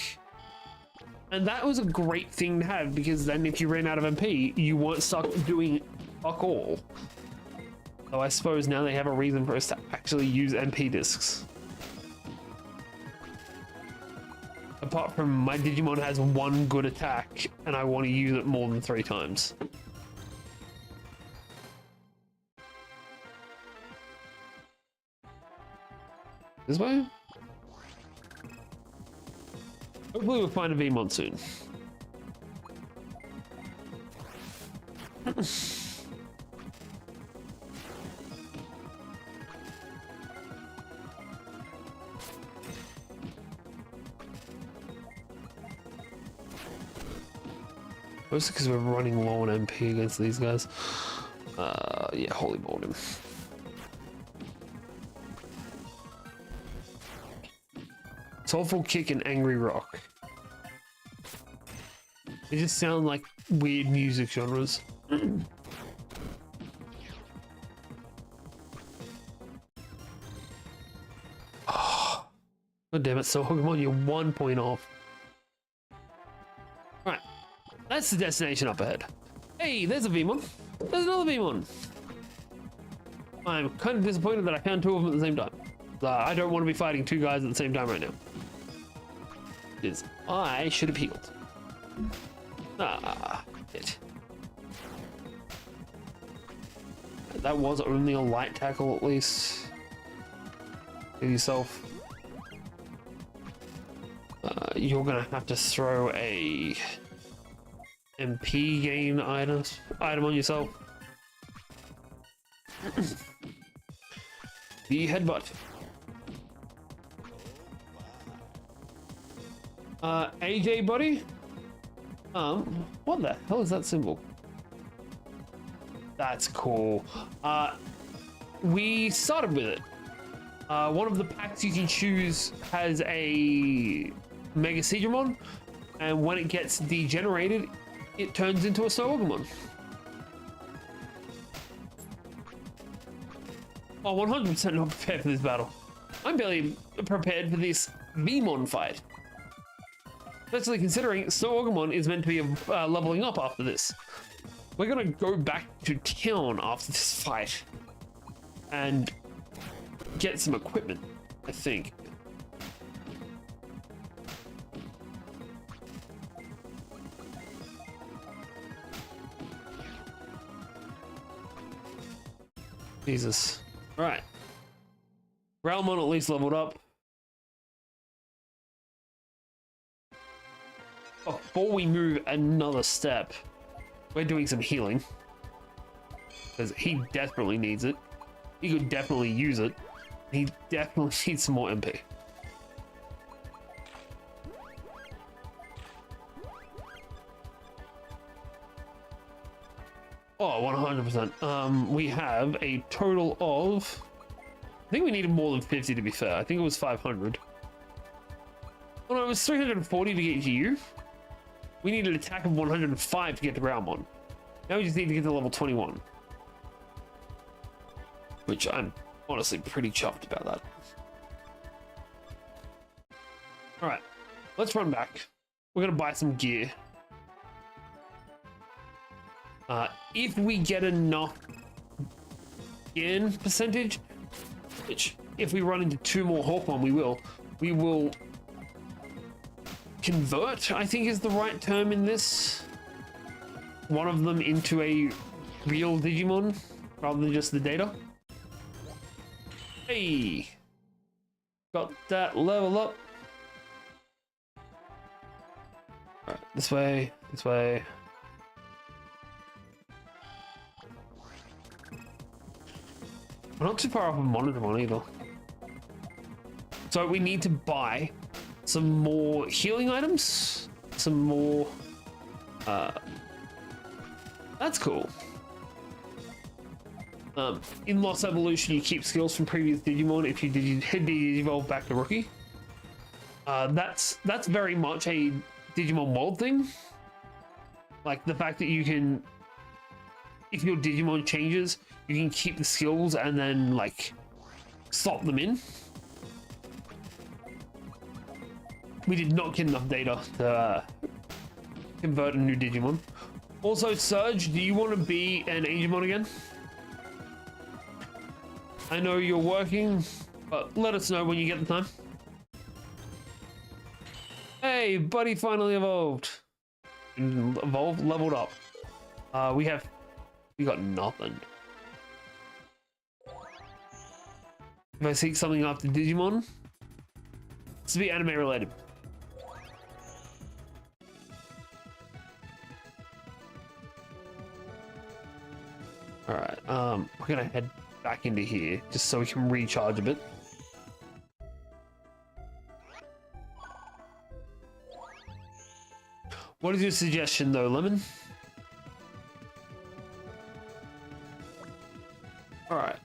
And that was a great thing to have, because then if you ran out of MP, you weren't stuck doing fuck all. So I suppose now they have a reason for us to actually use MP discs. Apart from my Digimon has 1 good attack and I want to use it more than 3 times. This way? Hopefully we'll find a Vmon soon. Mostly because we're running low on MP against these guys. Yeah, holy mold him. Soulful Kick and Angry Rock. They just sound like weird music genres. Oh, God damn it, so Pokemon, you're 1 point off. Right, that's the destination up ahead. Hey, there's a Vmon. There's another Vmon. I'm kind of disappointed that I found 2 of them at the same time. I don't want to be fighting 2 guys at the same time right now. Because I should have healed. Ah, shit. That was only a light tackle at least. Give yourself. You're gonna have to throw a MP gain item on yourself. The headbutt. AJ buddy? What the hell is that symbol? That's cool. We started with it. One of the packs you can choose has a Mega Digimon, and when it gets degenerated, it turns into a Snowogomon. Oh, 100% not prepared for this battle. I'm barely prepared for this Vmon fight. Especially considering Snowogomon is meant to be leveling up after this. We're gonna go back to town after this fight and get some equipment, I think. Jesus. All right. Realmon at least leveled up. Before we move another step, we're doing some healing. Because he desperately needs it. He could definitely use it. He definitely needs some more MP. Oh, 100%. We have a total of... I think we needed more than 50 to be fair. I think it was 500. Oh no, it was 340 to get to you. We need an attack of 105 to get to Realmon. Now we just need to get to level 21. which I'm honestly pretty chuffed about that. All right, let's run back. We're gonna buy some gear. If we get enough gain percentage, which if we run into 2 more Hawkmon, we will convert, I think is the right term in this, one of them into a real Digimon rather than just the data. Hey, got that level up. All right, this way, this way. We're not too far off of Monodomon either. So we need to buy some more healing items, some more, that's cool. In Lost Evolution, you keep skills from previous Digimon if you Digivolve back to Rookie. That's very much a Digimon World thing. Like the fact that you can, if your Digimon changes, you can keep the skills and then like slot them in. We did not get enough data to convert a new Digimon. Also, Surge, do you want to be an Angemon again? I know you're working, but let us know when you get the time. Hey, buddy finally evolved. Leveled up. We got nothing. If I seek something after Digimon, this will be anime related. All right, we're gonna head back into here just so we can recharge a bit. What is your suggestion though, Lemon? All right,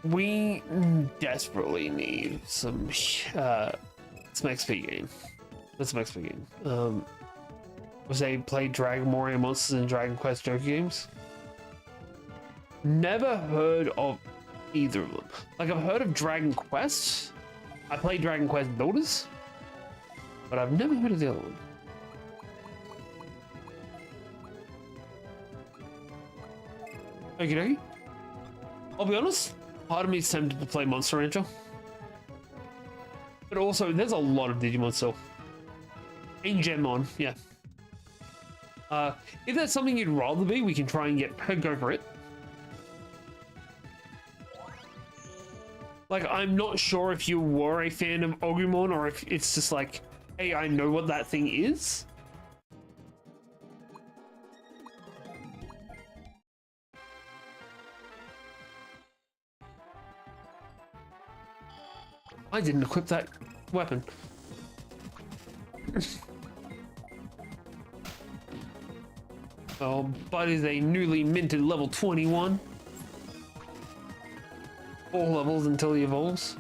we desperately need some some XP gain. Let's some XP gain. Was they play Dragon Warrior Monsters and Dragon Quest Joker games? Never heard of either of them. Like, I've heard of Dragon Quest. I played Dragon Quest Builders, but I've never heard of the other one. Okie dokie. I'll be honest, part of me is tempted to play Monster Rancher. But also, there's a lot of Digimon still. In Genmon, yeah. If that's something you'd rather be, we can try and go for it. Like, I'm not sure if you were a fan of Agumon or if it's just like, hey, I know what that thing is. I didn't equip that weapon. Oh, but is a newly minted level 21. 4 levels until he evolves.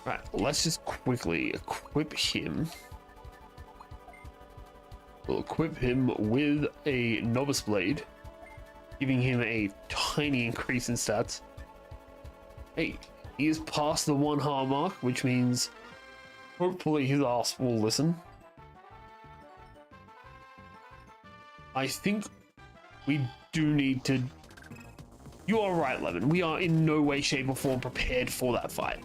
Right, let's just quickly equip him. We'll equip him with a Novice Blade, giving him a tiny increase in stats. Hey, he is past the 1 heart mark, which means hopefully his ass will listen. I think we do need to... You are right, Lemon. We are in no way, shape, or form prepared for that fight.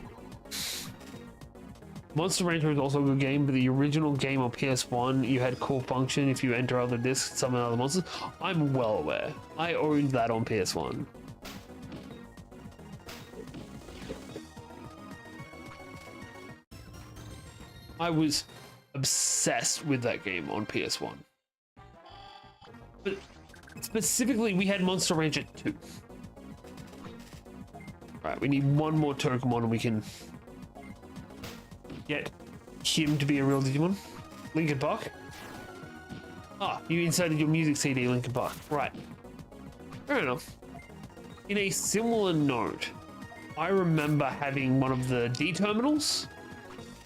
Monster Rancher is also a good game, but the original game on PS1, you had core function if you enter other discs, summon other monsters. I'm well aware. I owned that on PS1. I was obsessed with that game on PS1. But specifically, we had Monster Rancher 2. Right, we need one more Togemon and we can get him to be a real Digimon. Linkin Park. Ah, you inserted your music CD, Linkin Park. Right. Fair enough. In a similar note, I remember having one of the D terminals,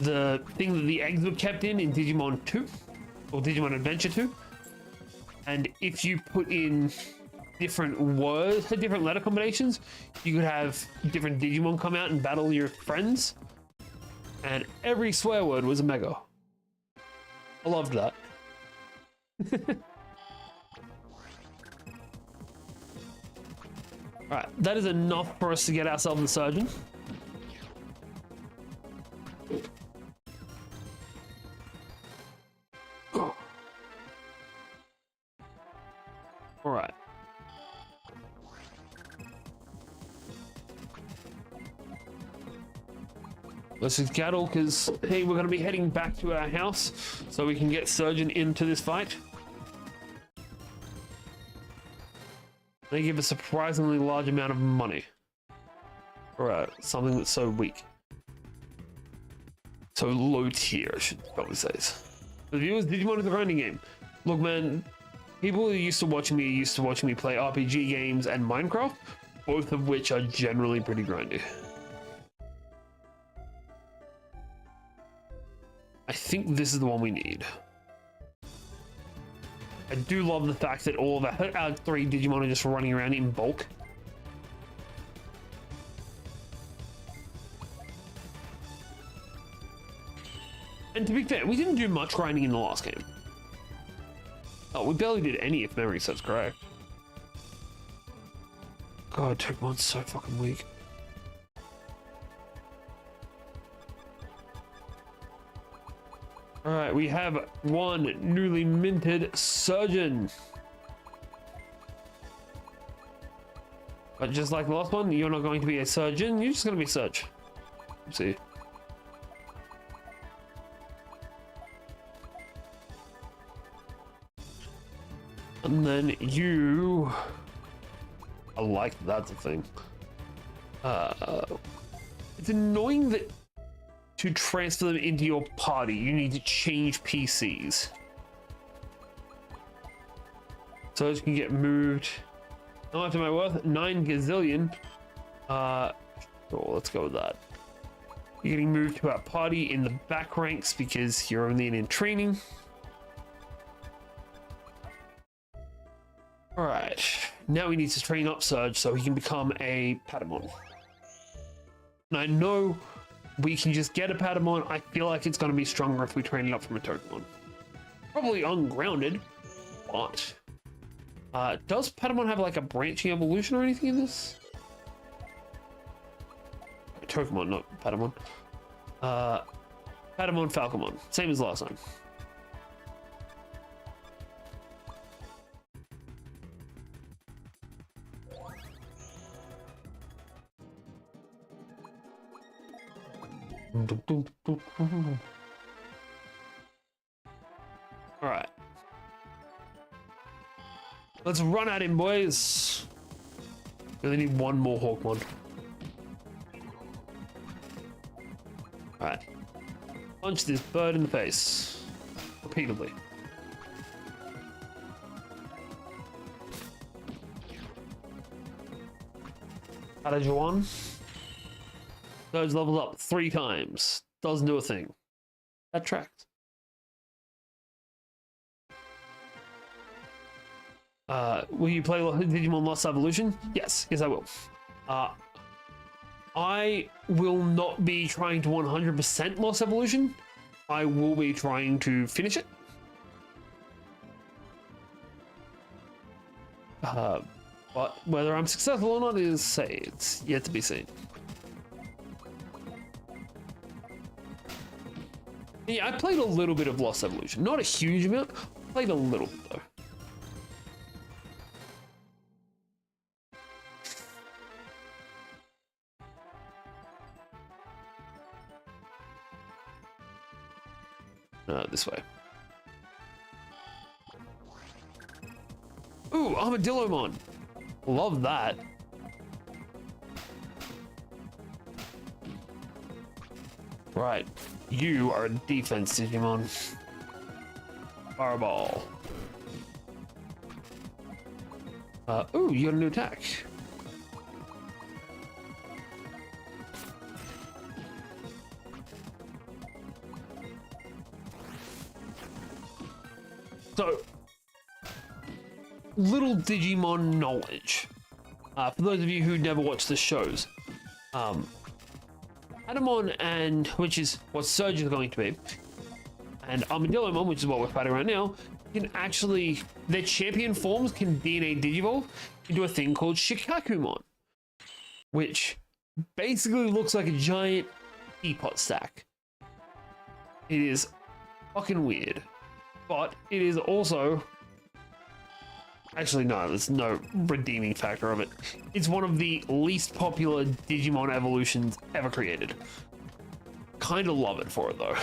the thing that the eggs were kept in Digimon 2, or Digimon Adventure 2. And if you put in different words, different letter combinations, you could have different Digimon come out and battle your friends. And every swear word was a mega. I loved that. Alright, that is enough for us to get ourselves a surgeon. Alright. Let's just skedaddle, because hey, we're going to be heading back to our house so we can get surgeon into this fight. They give a surprisingly large amount of money. Alright, something that's so weak. So low tier, I should probably say. For the viewers, Digimon is a grinding game. Look, man, people who are used to watching me play RPG games and Minecraft, both of which are generally pretty grindy. I think this is the one we need. I do love the fact that all of our 3 Digimon are just running around in bulk. And to be fair, we didn't do much grinding in the last game. Oh, we barely did any, if memory serves correct. God, Togemon's so fucking weak. Alright, we have one newly minted surgeon. But just like the last one, you're not going to be a surgeon, you're just going to be Surge. Let's see. And then you... I like that's a thing. It's annoying that to transfer them into your party, you need to change PCs. So it can get moved. Not after my worth, 9 gazillion. Sure, let's go with that. You're getting moved to our party in the back ranks because you're only in training. All right, now we need to train up Surge so he can become a Patamon. And I know we can just get a Patamon. I feel like it's going to be stronger if we train it up from a Togemon. Probably ungrounded, but does Patamon have like a branching evolution or anything in this? Togemon, not Patamon. Patamon, Falcomon, same as last time. All right, let's run at him, boys. Really need one more Hawkmon. All right, punch this bird in the face repeatedly. Alajuan. Surge levels up 3 times. Doesn't do a thing. That tracks. Will you play Digimon Lost Evolution? Yes, I will. I will not be trying to 100% Lost Evolution. I will be trying to finish it. But whether I'm successful or not is it's yet to be seen. Yeah, I played a little bit of Lost Evolution. Not a huge amount. Played a little bit though. This way. Ooh, Armadillomon. Love that. Right. You are a defense Digimon. Fireball. Ooh, you got a new attack. So, little Digimon knowledge. For those of you who never watched the shows, Coronamon, and which is what Surge is going to be, and Armadillomon, which is what we're fighting right now, can actually, their champion forms can DNA Digivolve into a thing called Shikakumon, which basically looks like a giant teapot stack. It is fucking weird, but it is also, actually no, there's no redeeming factor of it. It's one of the least popular Digimon evolutions ever created. Kind of love it for it though.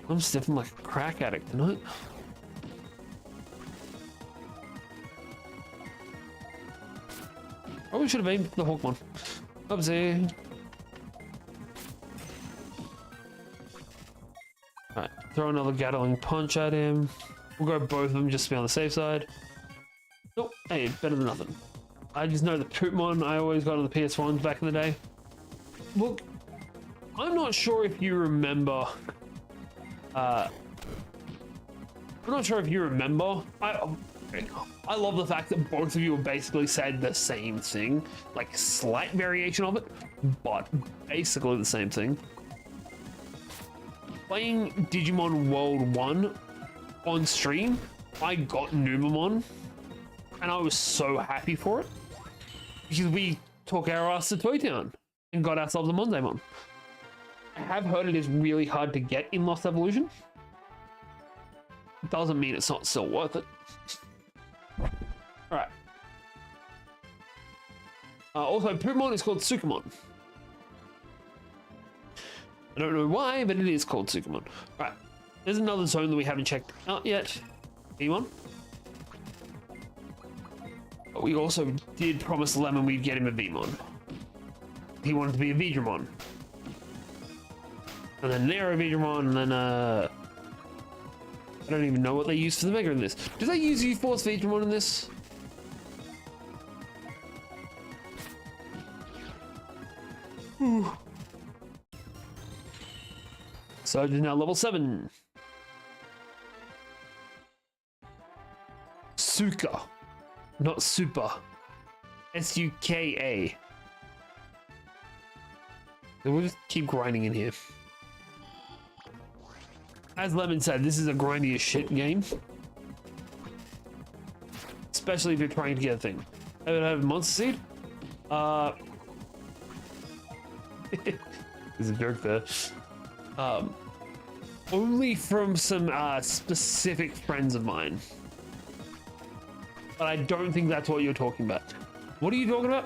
I'm sniffing like a crack addict tonight. Probably should have aimed for the Hawkmon. Oopsie. Alright, throw another Gatling punch at him. We'll go both of them just to be on the safe side. Nope, hey, better than nothing. I just know the Poopmon I always got on the PS1s back in the day. Look, I'm not sure if you remember. I'm not sure if you remember. I love the fact that both of you basically said the same thing, like slight variation of it, but basically the same thing. Playing Digimon World 1 on stream, I got Numamon, and I was so happy for it because we took our ass to Toy Town and got ourselves a Mondamon. I have heard it is really hard to get in Lost Evolution. Doesn't mean it's not still worth it. Alright. Also, Poopmon is called Sukamon. I don't know why, but it is called Sukamon. Alright. There's another zone that we haven't checked out yet. V1. But we also did promise Lemon we'd get him a Vmon. He wanted to be a Vidramon. And then Nero Vidramon, and then I don't even know what they use for the Mega in this. Do they use U-Force Vidramon in this? Surge is now level 7. Suka, not Super. S-U-K-A. We'll just keep grinding in here. As Lemon said, this is a grindy as shit game. Especially if you're trying to get a thing. I would have Monster Seed. There's a joke there. Only from some specific friends of mine. But I don't think that's what you're talking about. What are you talking about?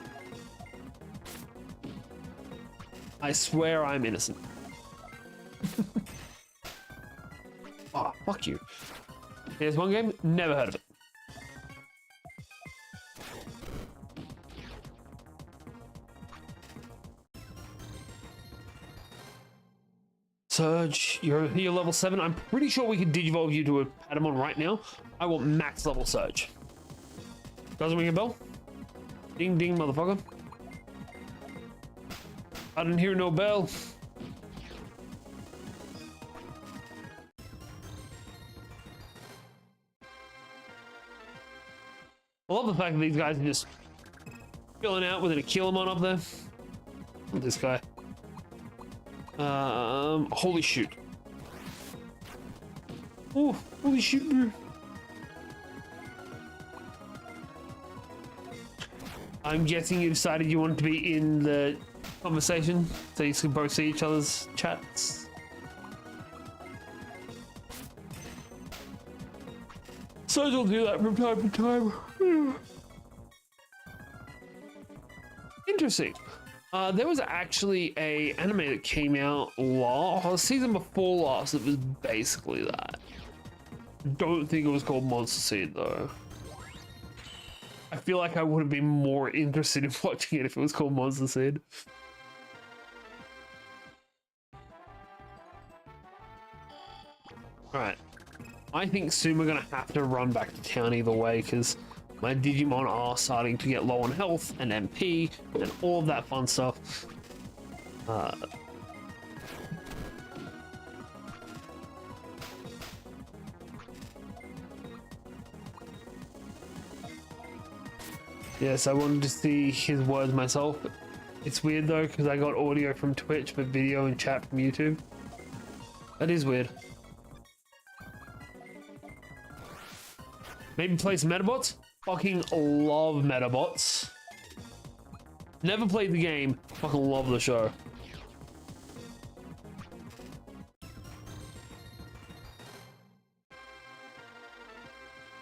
I swear I'm innocent. Oh, fuck you. Here's one game, never heard of it. Surge, you're level 7. I'm pretty sure we can Digivolve you to a Patamon right now. I want max level Surge. Doesn't ring a bell? Ding ding, motherfucker. I didn't hear no bell. I love the fact that these guys are just filling out with an Akilamon up there. Look at this guy. Holy shoot. Oh, holy shoot, bro. I'm guessing you decided you wanted to be in the conversation so you can both see each other's chats. So you'll do that from time to time. Interesting. There was actually a anime that came out season before last that was basically that. Don't think it was called Monster Seed though. I feel like I would have been more interested in watching it if it was called Monster Seed. Alright. I think soon we're gonna have to run back to town either way because my Digimon are starting to get low on health and MP and all of that fun stuff. Yes, I wanted to see his words myself. It's weird though, because I got audio from Twitch, but video and chat from YouTube. That is weird. Maybe play some Metabots? Fucking love Metabots. Never played the game, fucking love the show.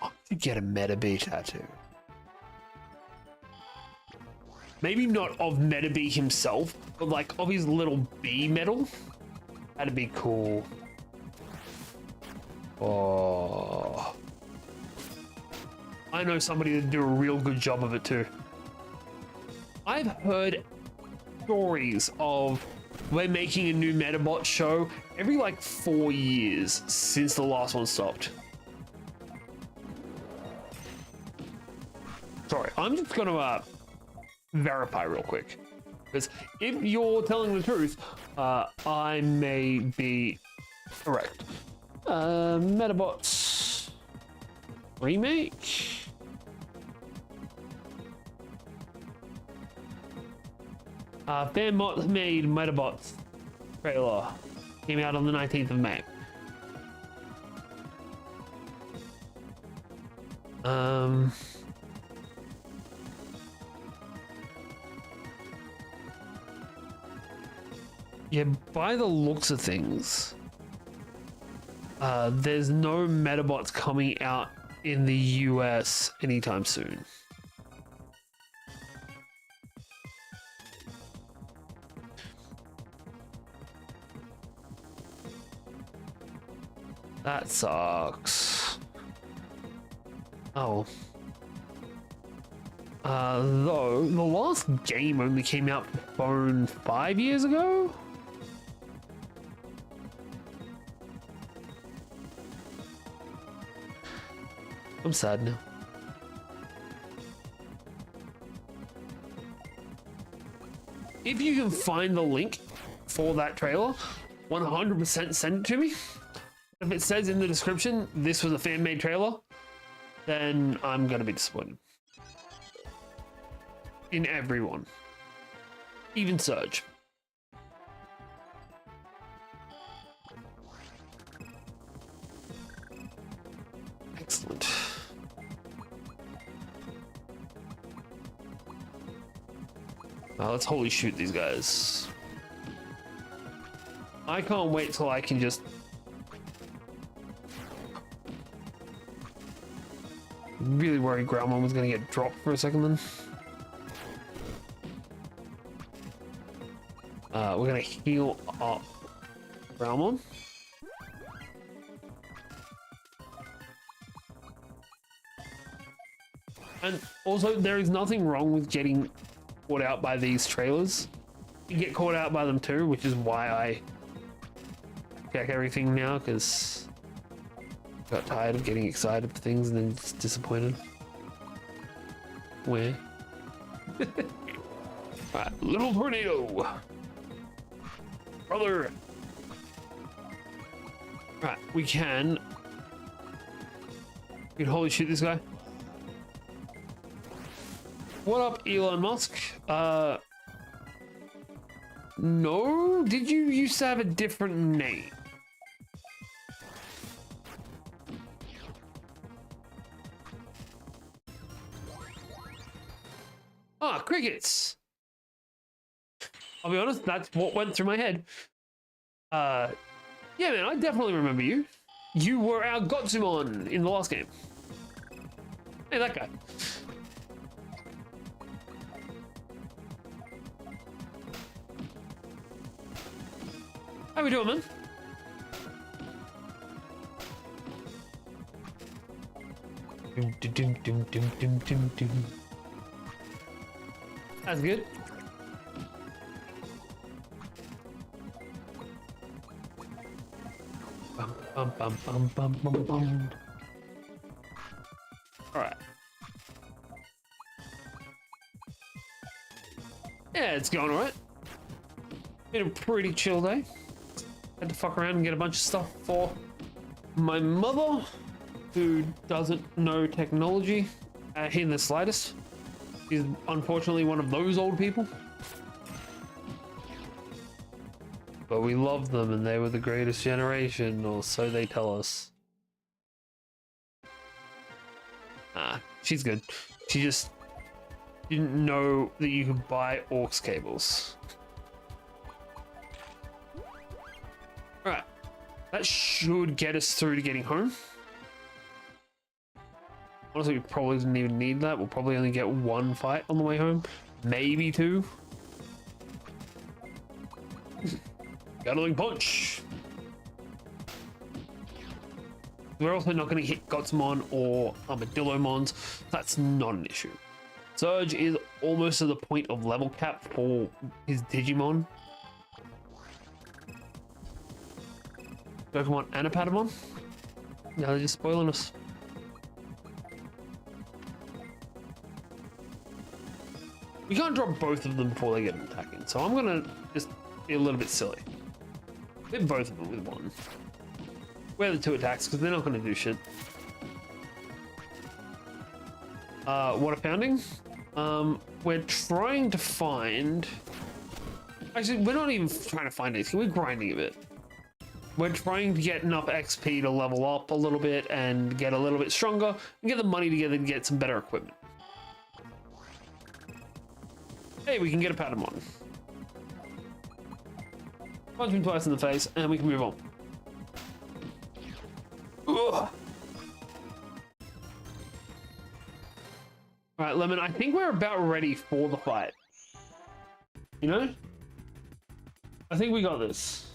Oh, you get a Metabee tattoo. Maybe not of Metabee himself, but like of his little bee medal. That'd be cool. Oh. I know somebody that'd do a real good job of it too. I've heard stories of we're making a new Metabot show every like 4 years since the last one stopped. Sorry, I'm just gonna verify real quick, because if you're telling the truth, I may be correct. Metabots remake. Fan made Metabots trailer came out on the 19th of May. Yeah, by the looks of things, there's no Metabots coming out in the US anytime soon. That sucks. Oh. Though, the last game only came out for phone 5 years ago? I'm sad now. If you can find the link for that trailer, 100% send it to me. If it says in the description, this was a fan-made trailer, then I'm gonna be disappointed. In everyone. Even Surge. Excellent. Let's holy shoot these guys. I can't wait till I can just... Really worried Growlmon was gonna get dropped for a second then. We're gonna heal up Growlmon. And also, there is nothing wrong with getting caught out by these trailers. You get caught out by them too, which is why I check everything now, because I got tired of getting excited for things and then just disappointed. Where? Alright, little tornado! Brother! Right, we can holy shoot this guy. What up, Elon Musk? No? Did you used to have a different name? Ah, crickets! I'll be honest, that's what went through my head. Yeah, man, I definitely remember you. You were our Gotsumon in the last game. Hey, that guy. How we doing, man? That's good. Bum, bum, bum, bum, bum, bum. All right. Yeah, it's going all right. Been a pretty chill day. Had to fuck around and get a bunch of stuff for my mother, who doesn't know technology in the slightest. He's unfortunately one of those old people. But we love them and they were the greatest generation, or so they tell us. Ah, she's good. She just didn't know that you could buy aux cables. Alright, that should get us through to getting home. Honestly, we probably didn't even need that. We'll probably only get one fight on the way home. Maybe two. Gatling punch. We're also not going to hit Gotsmon or Armadillomons. That's not an issue. Surge is almost to the point of level cap for his Digimon. Pokemon and a Patamon. Now they're just spoiling us. We can't drop both of them before they get attacking, so I'm gonna just be a little bit silly. Hit both of them with one. Wear the two attacks because they're not gonna do shit. Water Pounding. We're trying to find. Actually, we're not even trying to find anything. We're grinding a bit. We're trying to get enough XP to level up a little bit and get a little bit stronger and get the money together to get some better equipment. Hey, we can get a Patamon. Punch him twice in the face and we can move on. Ugh. All right, Lemon, I think we're about ready for the fight. You know? I think we got this.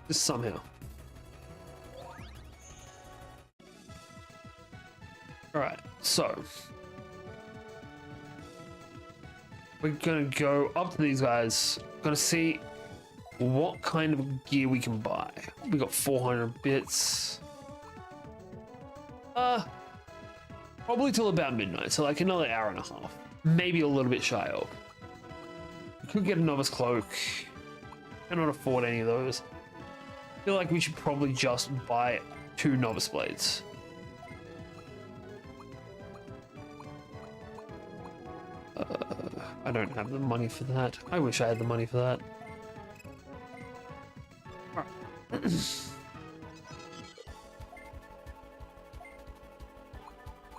Just somehow. All right, so we're gonna go up to these guys. Gonna see what kind of gear we can buy. We got 400 bits. Probably till about midnight, so like another hour and a half, maybe a little bit shy of. We could get a novice cloak. Cannot afford any of those. I feel like we should probably just buy 2 novice blades. I don't have the money for that. I wish I had the money for that. All right.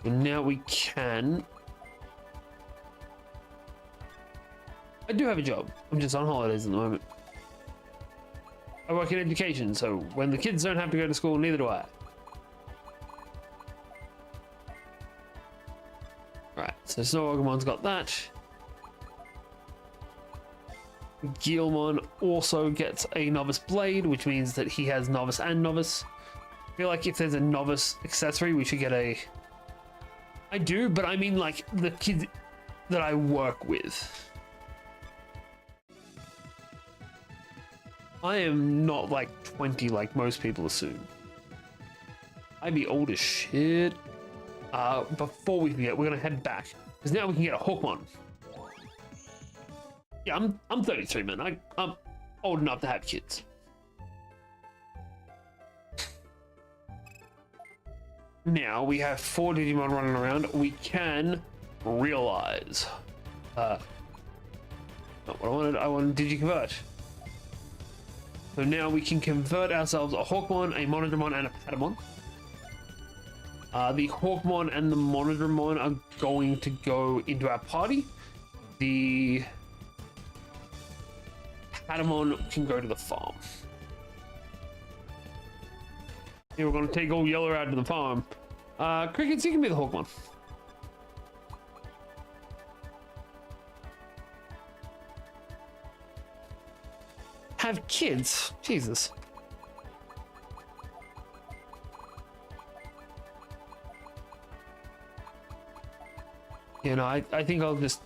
And now we can. I do have a job. I'm just on holidays at the moment. I work in education, so when the kids don't have to go to school, neither do I. Alright, so Snow Ogamon's got that. Guilmon also gets a novice blade, which means that he has novice and novice. I feel like if there's a novice accessory, we should get a... I do, but I mean like the kids that I work with. I am not like 20 like most people assume. I'd be old as shit. Before we forget, we're gonna head back because now we can get a Hawkmon. Yeah, I'm 33, man. I'm old enough to have kids. Now we have 4 Digimon running around. We can realize. Not what I wanted. I wanted Digi-Convert. So now we can convert ourselves a Hawkmon, a Monodramon, and a Patamon. The Hawkmon and the Monodramon are going to go into our party. The Patamon can go to the farm. Yeah, we're going to take all Yellow out to the farm. Crickets, you can be the Hawkmon. Have kids? Jesus. You know, I think I'll just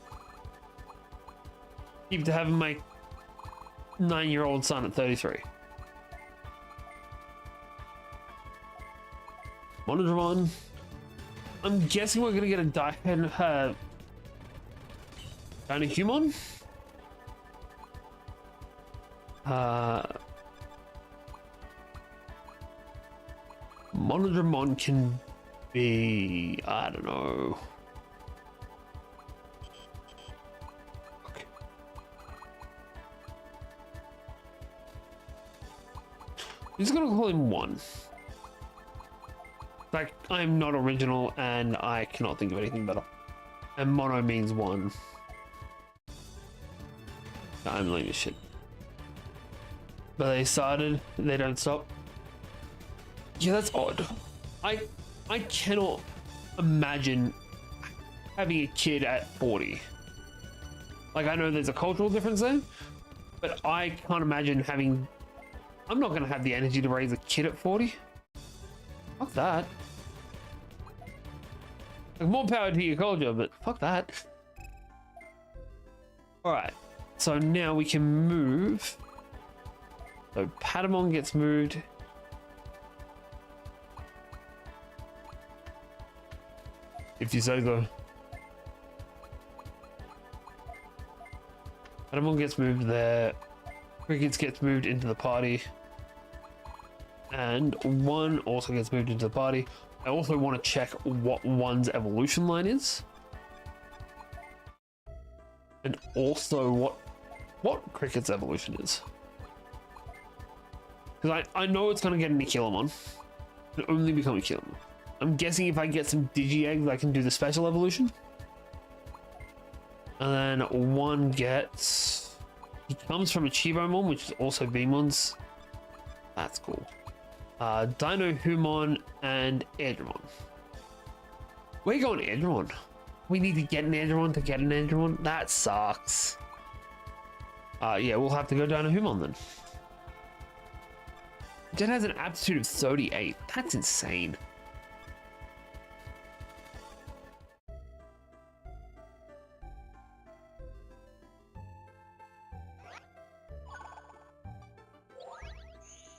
keep to having my 9-year-old son at 33. Monodramon. I'm guessing we're gonna get a Dynahumon. Monodramon can be, I don't know. Okay. I'm just gonna call him 1. Like, I'm not original and I cannot think of anything better. And mono means 1. I'm lame as shit. But they started, they don't stop. Yeah, that's odd. I cannot imagine having a kid at 40. Like, I know there's a cultural difference there, but I can't imagine having... I'm not gonna have the energy to raise a kid at 40. Fuck that. Like, more power to your culture, but fuck that. Alright, so now we can move. So Patamon gets moved. If you say so. Patamon gets moved there. Crickets gets moved into the party. And 1 also gets moved into the party. I also want to check what 1's evolution line is. And also what Cricket's evolution is. Because I know it's going to get an Aquilomon. It only become Aquilomon. I'm guessing if I get some Digi-Eggs, I can do the special evolution. And then 1 gets... He comes from a Chibomon, which is also Veemon's. That's cool. Dino Humon and Airdramon. We're going Airdramon. We need to get an Airdramon to get an Airdramon. That sucks. Yeah, we'll have to go Dino Humon then. Jet has an aptitude of 38. That's insane.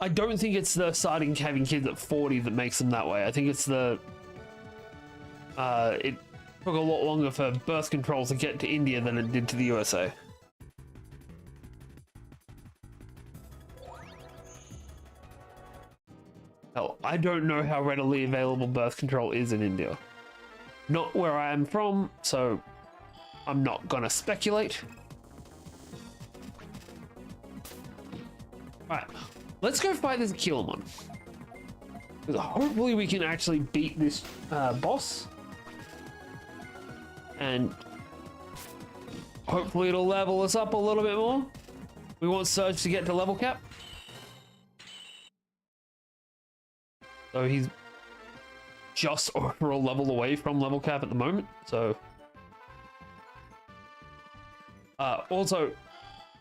I don't think it's the starting having kids at 40 that makes them that way. I think it's the... it took a lot longer for birth control to get to India than it did to the USA. Hell, I don't know how readily available birth control is in India. Not where I am from, so I'm not gonna speculate. Alright. Let's go fight this Aquilomon. Because hopefully we can actually beat this boss. And hopefully it'll level us up a little bit more. We want Surge to get to level cap. So he's just over a level away from level cap at the moment. So also,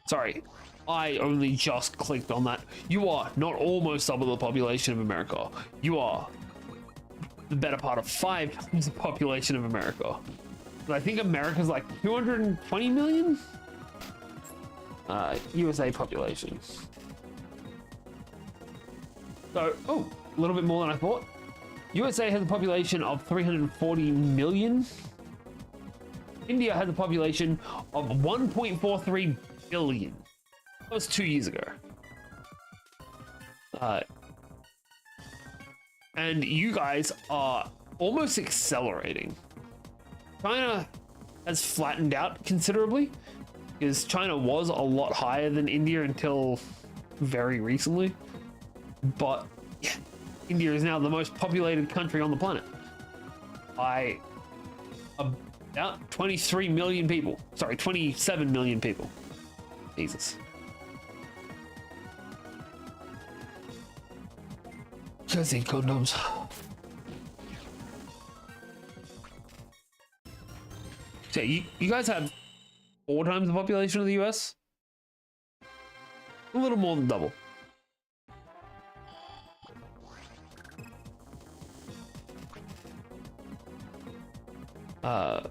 sorry, I only just clicked on that. You are not almost double the population of America. You are the better part of 5 times the population of America. But I think America's like 220 million? USA population. So, oh, a little bit more than I thought. USA has a population of 340 million. India has a population of 1.43 billion. That was 2 years ago. And you guys are almost accelerating. China has flattened out considerably because China was a lot higher than India until very recently. But yeah, India is now the most populated country on the planet by about 23 million people. Sorry, 27 million people. Jesus. Just eat condoms. So you guys have 4 times the population of the US? A little more than double. But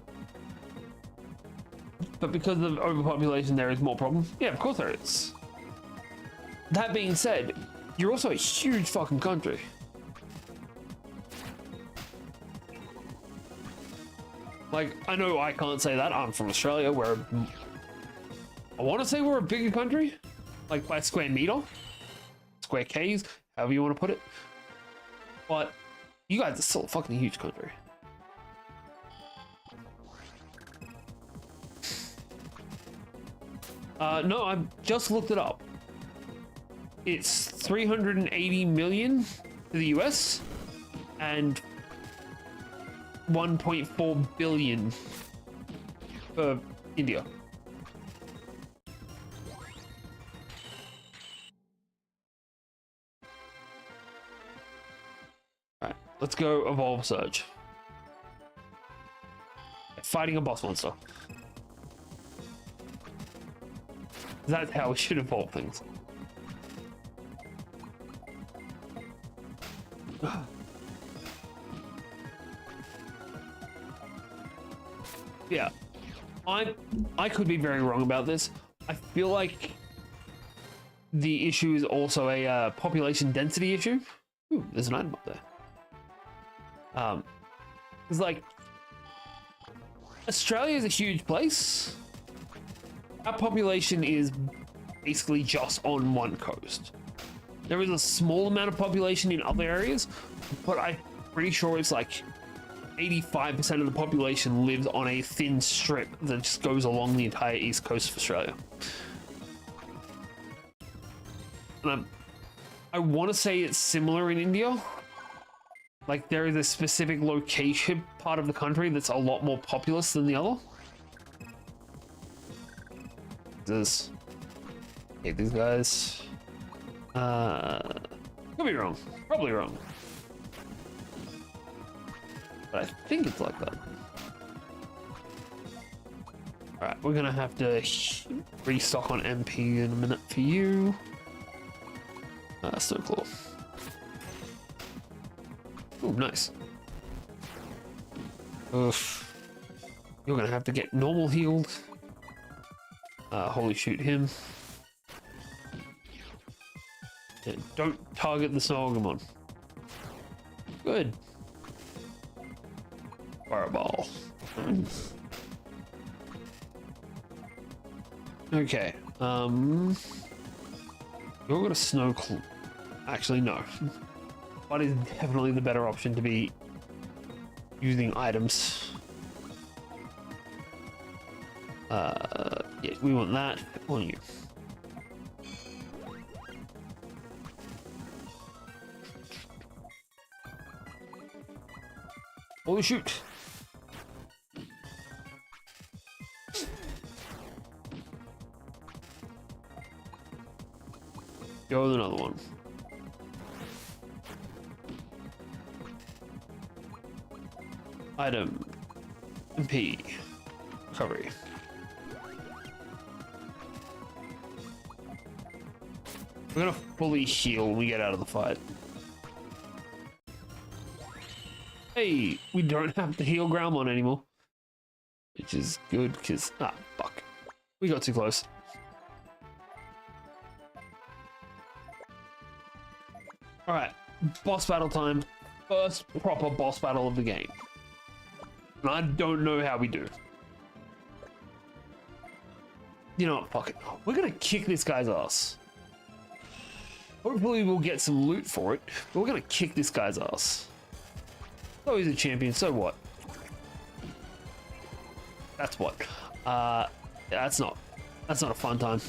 because of overpopulation, there is more problem. Yeah, of course there is. That being said, you're also a huge fucking country. Like, I know I can't say that. I'm from Australia, where I want to say we're a bigger country, like by square meter, square Ks, however you want to put it. But You guys are still a fucking huge country. No, I've just looked it up. It's 380 million to the US and 1.4 billion for India. Alright, let's go evolve surge. Fighting a boss monster. That's how we should evolve things. Yeah, I could be very wrong about this. I feel like the issue is also a population density issue. Ooh, there's an item up there. It's like Australia is a huge place. Our population is basically just on one coast. There is a small amount of population in other areas, but I'm pretty sure it's like 85% of the population lives on a thin strip that just goes along the entire east coast of Australia. And I want to say it's similar in India. Like there is a specific location part of the country that's a lot more populous than the other. This, okay, these guys. Could be wrong. Probably wrong. But I think it's like that. Alright, we're gonna have to restock on MP in a minute for you. Snowclaw. Ooh, nice. Oof. You're gonna have to get normal healed. Holy shoot him. Yeah, don't target the Snowgamon. Good. Fireball. Okay. You're gonna snow. Actually, no. What is definitely the better option to be using items? Yeah, we want that on you. Holy shoot. Go with another one. Item. MP. Recovery. We're gonna fully heal when we get out of the fight. Hey, we don't have to heal Groundmon anymore. Which is good, because... Ah, fuck. We got too close. Alright, boss battle time. First proper boss battle of the game. And I don't know how we do. You know what, fuck it. We're gonna kick this guy's ass. Hopefully we'll get some loot for it, but we're gonna kick this guy's ass. Oh, he's a champion, so what? That's what. That's not a fun time.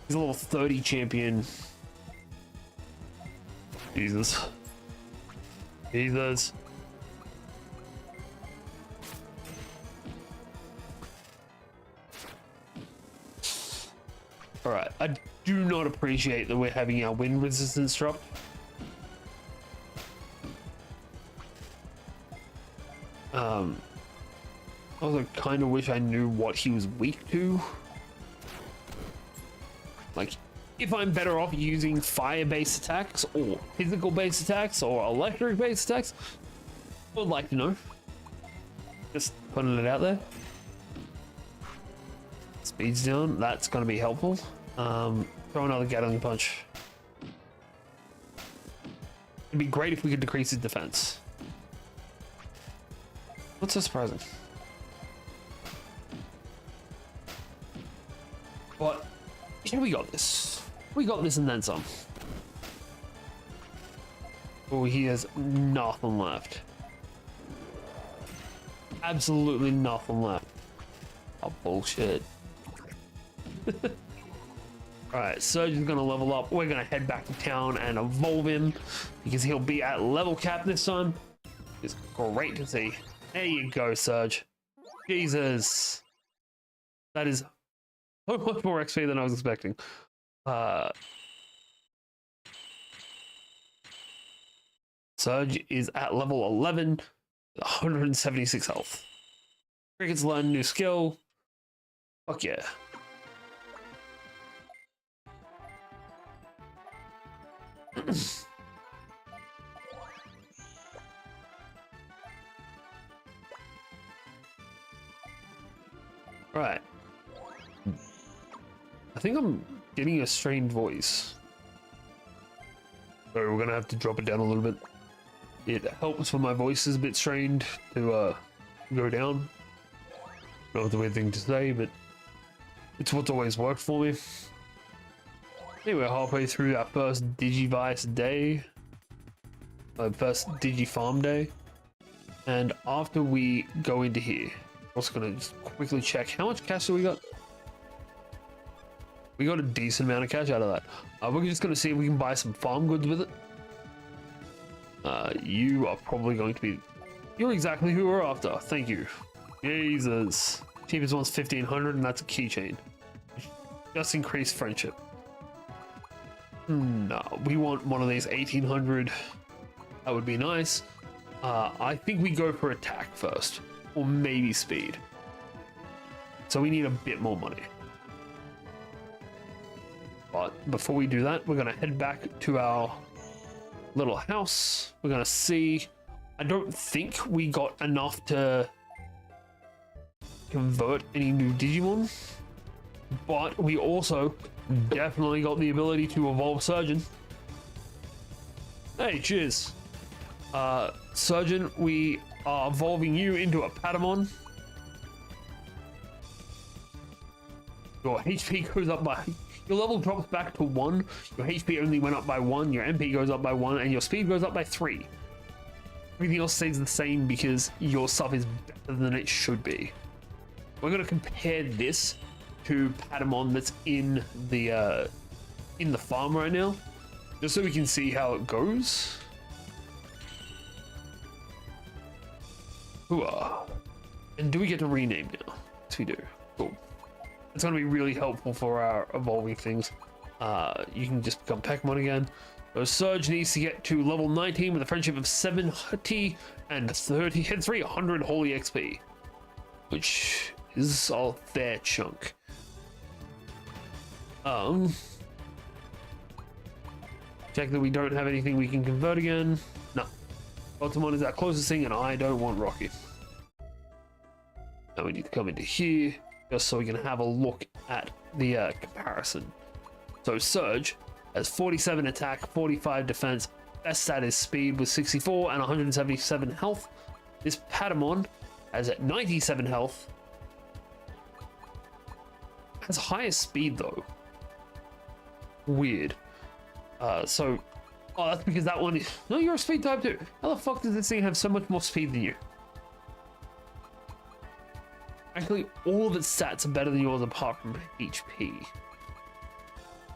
He's a level 30 champion. Jesus. Jesus. Alright, I do not appreciate that we're having our wind resistance drop. I also kind of wish I knew what he was weak to. Like, if I'm better off using fire-based attacks or physical-based attacks or electric-based attacks, I would like to know. Just putting it out there. Speed's down, that's going to be helpful. Throw another Gatling Punch. It'd be great if we could decrease his defense. What's so surprising? But yeah, we got this. We got this and then some. Oh, he has nothing left. Absolutely nothing left. Oh, bullshit. Alright, Surge is going to level up. We're going to head back to town and evolve him because he'll be at level cap this time. It's great to see. There you go, Surge. Jesus. That is so much more XP than I was expecting. Surge is at level 11, 176 health. Cricket's learned a new skill. Fuck yeah. Right. I think I'm getting a strained voice. So we're gonna have to drop it down a little bit. It helps when my voice is a bit strained to go down. I know it's a weird thing to say, but it's what's always worked for me. Anyway, halfway through our first Digivice day, our first Digifarm day, and after we go into here, I'm also gonna just quickly check how much cash do we got. We got a decent amount of cash out of that. We're just gonna see if we can buy some farm goods with it. You are probably going to be. You're exactly who we're after. Thank you. Jesus. Cheapest one's 1500, and that's a keychain. Just increased friendship. No, we want one of these 1800. That would be nice. I think we go for attack first, or maybe speed. So we need a bit more money. But before we do that, we're gonna head back to our little house. We're gonna see. I don't think we got enough to convert any new Digimon, but we also definitely got the ability to evolve Surgeon. Hey, cheers. Surgeon, we are evolving you into a Patamon. Your HP goes up by. Your level drops back to 1, your HP only went up by 1, your MP goes up by 1, and your speed goes up by 3. Everything else stays the same because your stuff is better than it should be. We're going to compare this to Patamon that's in the farm right now, just so we can see how it goes. Hooah. And do we get to rename now? Yes, we do. Cool. It's going to be really helpful for our evolving things. You can just become Pokemon again. So Surge needs to get to level 19 with a friendship of 70 and 300 holy XP, which is a fair chunk. Check that we don't have anything we can convert again. No. Ultimon is our closest thing, and I don't want Rocky. Now we need to come into here, just so we can have a look at the comparison. So Surge has 47 attack, 45 defense, best stat is speed with 64 and 177 health. This Patamon has 97 health, has highest speed though. Weird. Oh, that's because that one is. No, you're a speed type too. How the fuck does this thing have so much more speed than you? Actually, all of its stats are better than yours apart from HP.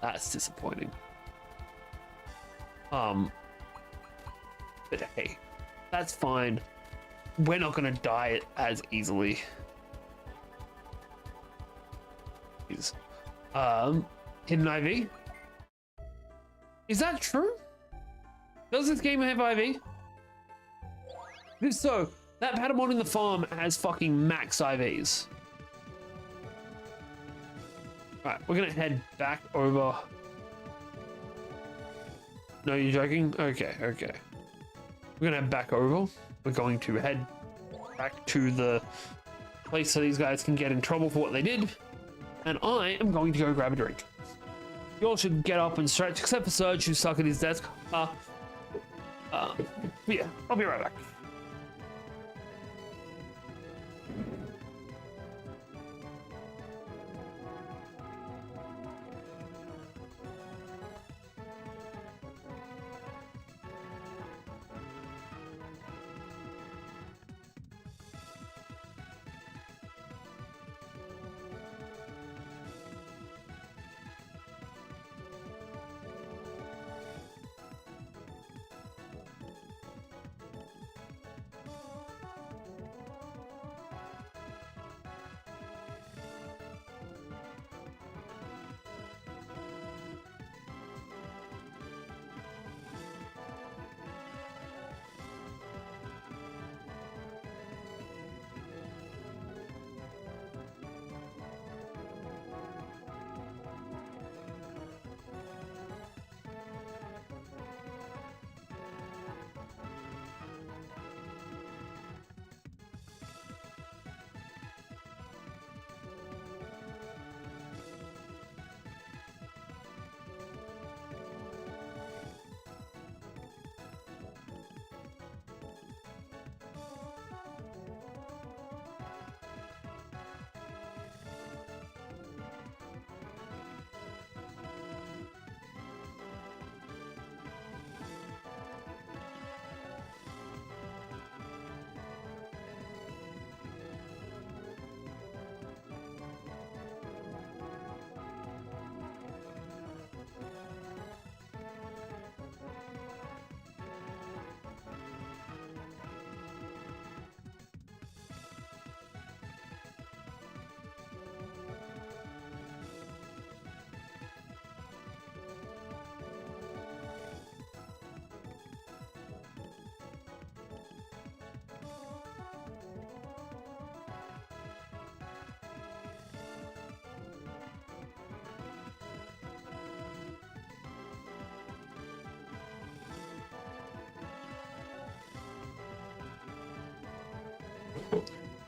That's disappointing. But hey, that's fine. We're not gonna die as easily. Hidden IV? Is that true? Does this game have IV? If so, that Patamon in the farm has fucking max IVs. Alright, we're gonna head back over. No, you're joking? Okay. We're gonna head back over. We're going to head back to the place so these guys can get in trouble for what they did. And I am going to go grab a drink. You all should get up and stretch, except for Surge, who's stuck at his desk. Yeah, I'll be right back.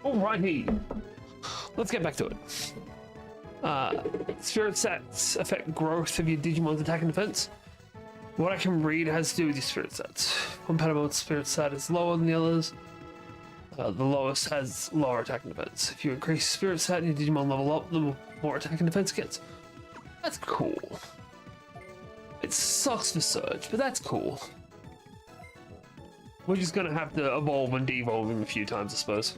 Alrighty, let's get back to it. Spirit stats affect growth of your Digimon's attack and defense. What I can read has to do with your spirit stats. One Padamon's spirit stat is lower than the others. The lowest has lower attack and defense. If you increase spirit stat and your Digimon level up, the more attack and defense it gets. That's cool. It sucks for Surge, but that's cool. We're just gonna have to evolve and de-evolve him a few times, I suppose.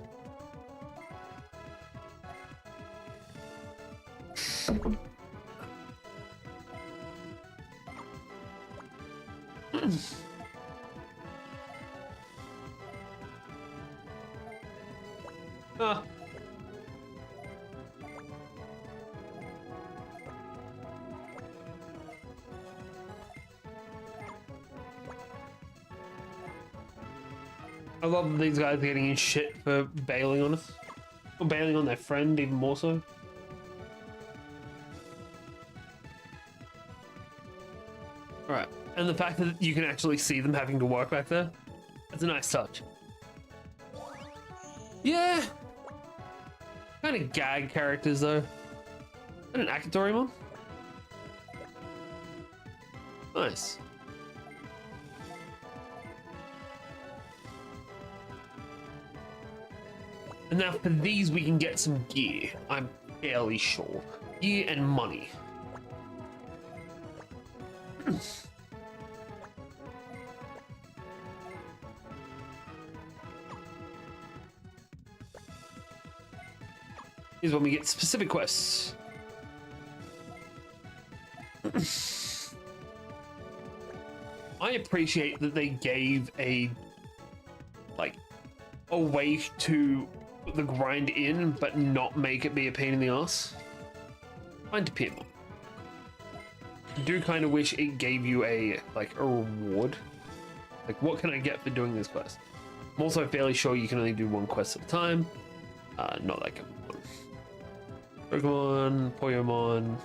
I love these guys getting in shit for bailing on us. Or bailing on their friend, even more so. Alright, and the fact that you can actually see them having to work back there, that's a nice touch. Yeah! Kind of gag characters though. And an Akitorimon? Nice. And now for these we can get some gear, I'm fairly sure. Gear and money. Here's when we get specific quests. I appreciate that they gave a way to put the grind in, but not make it be a pain in the ass. Find a pin. I do kind of wish it gave you a reward. Like, what can I get for doing this quest? I'm also fairly sure you can only do one quest at a time. Not like one. Pokemon, Poyomon,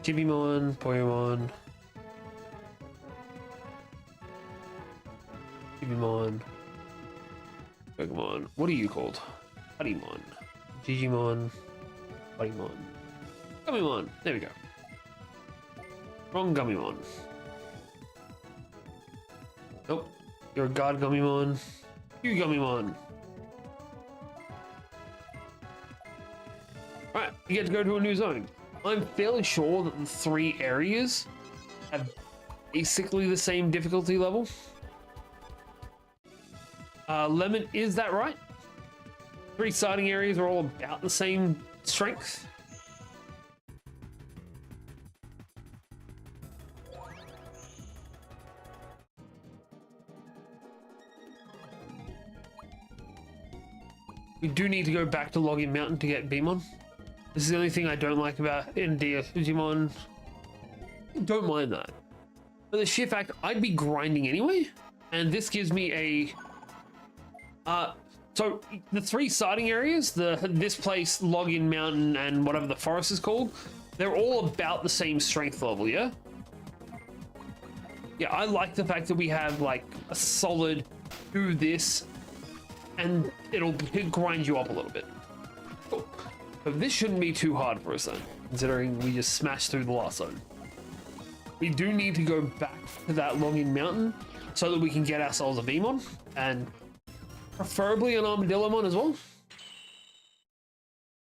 Digimon, Poyomon, Digimon, Pokemon. What are you called? Buddymon, Digimon, Buddymon, Gummymon. There we go. Wrong Gummymon. Nope. You're a God Gummymon. You Gummymon. Alright, you get to go to a new zone. I'm fairly sure that the 3 areas have basically the same difficulty level. Lemon, is that right? 3 starting areas are all about the same strength. We do need to go back to Login Mountain to get Beamon. This is the only thing I don't like about Digimon. Don't mind that. But the sheer fact, I'd be grinding anyway, and this gives me a... so the 3 starting areas, this place, Login Mountain, and whatever the forest is called, they're all about the same strength level, yeah? Yeah, I like the fact that we have like a solid do this, and it'll grind you up a little bit. Cool. So this shouldn't be too hard for us then, considering we just smashed through the last zone. We do need to go back to that Login Mountain so that we can get ourselves a Beamon, and preferably an Armadillomon as well.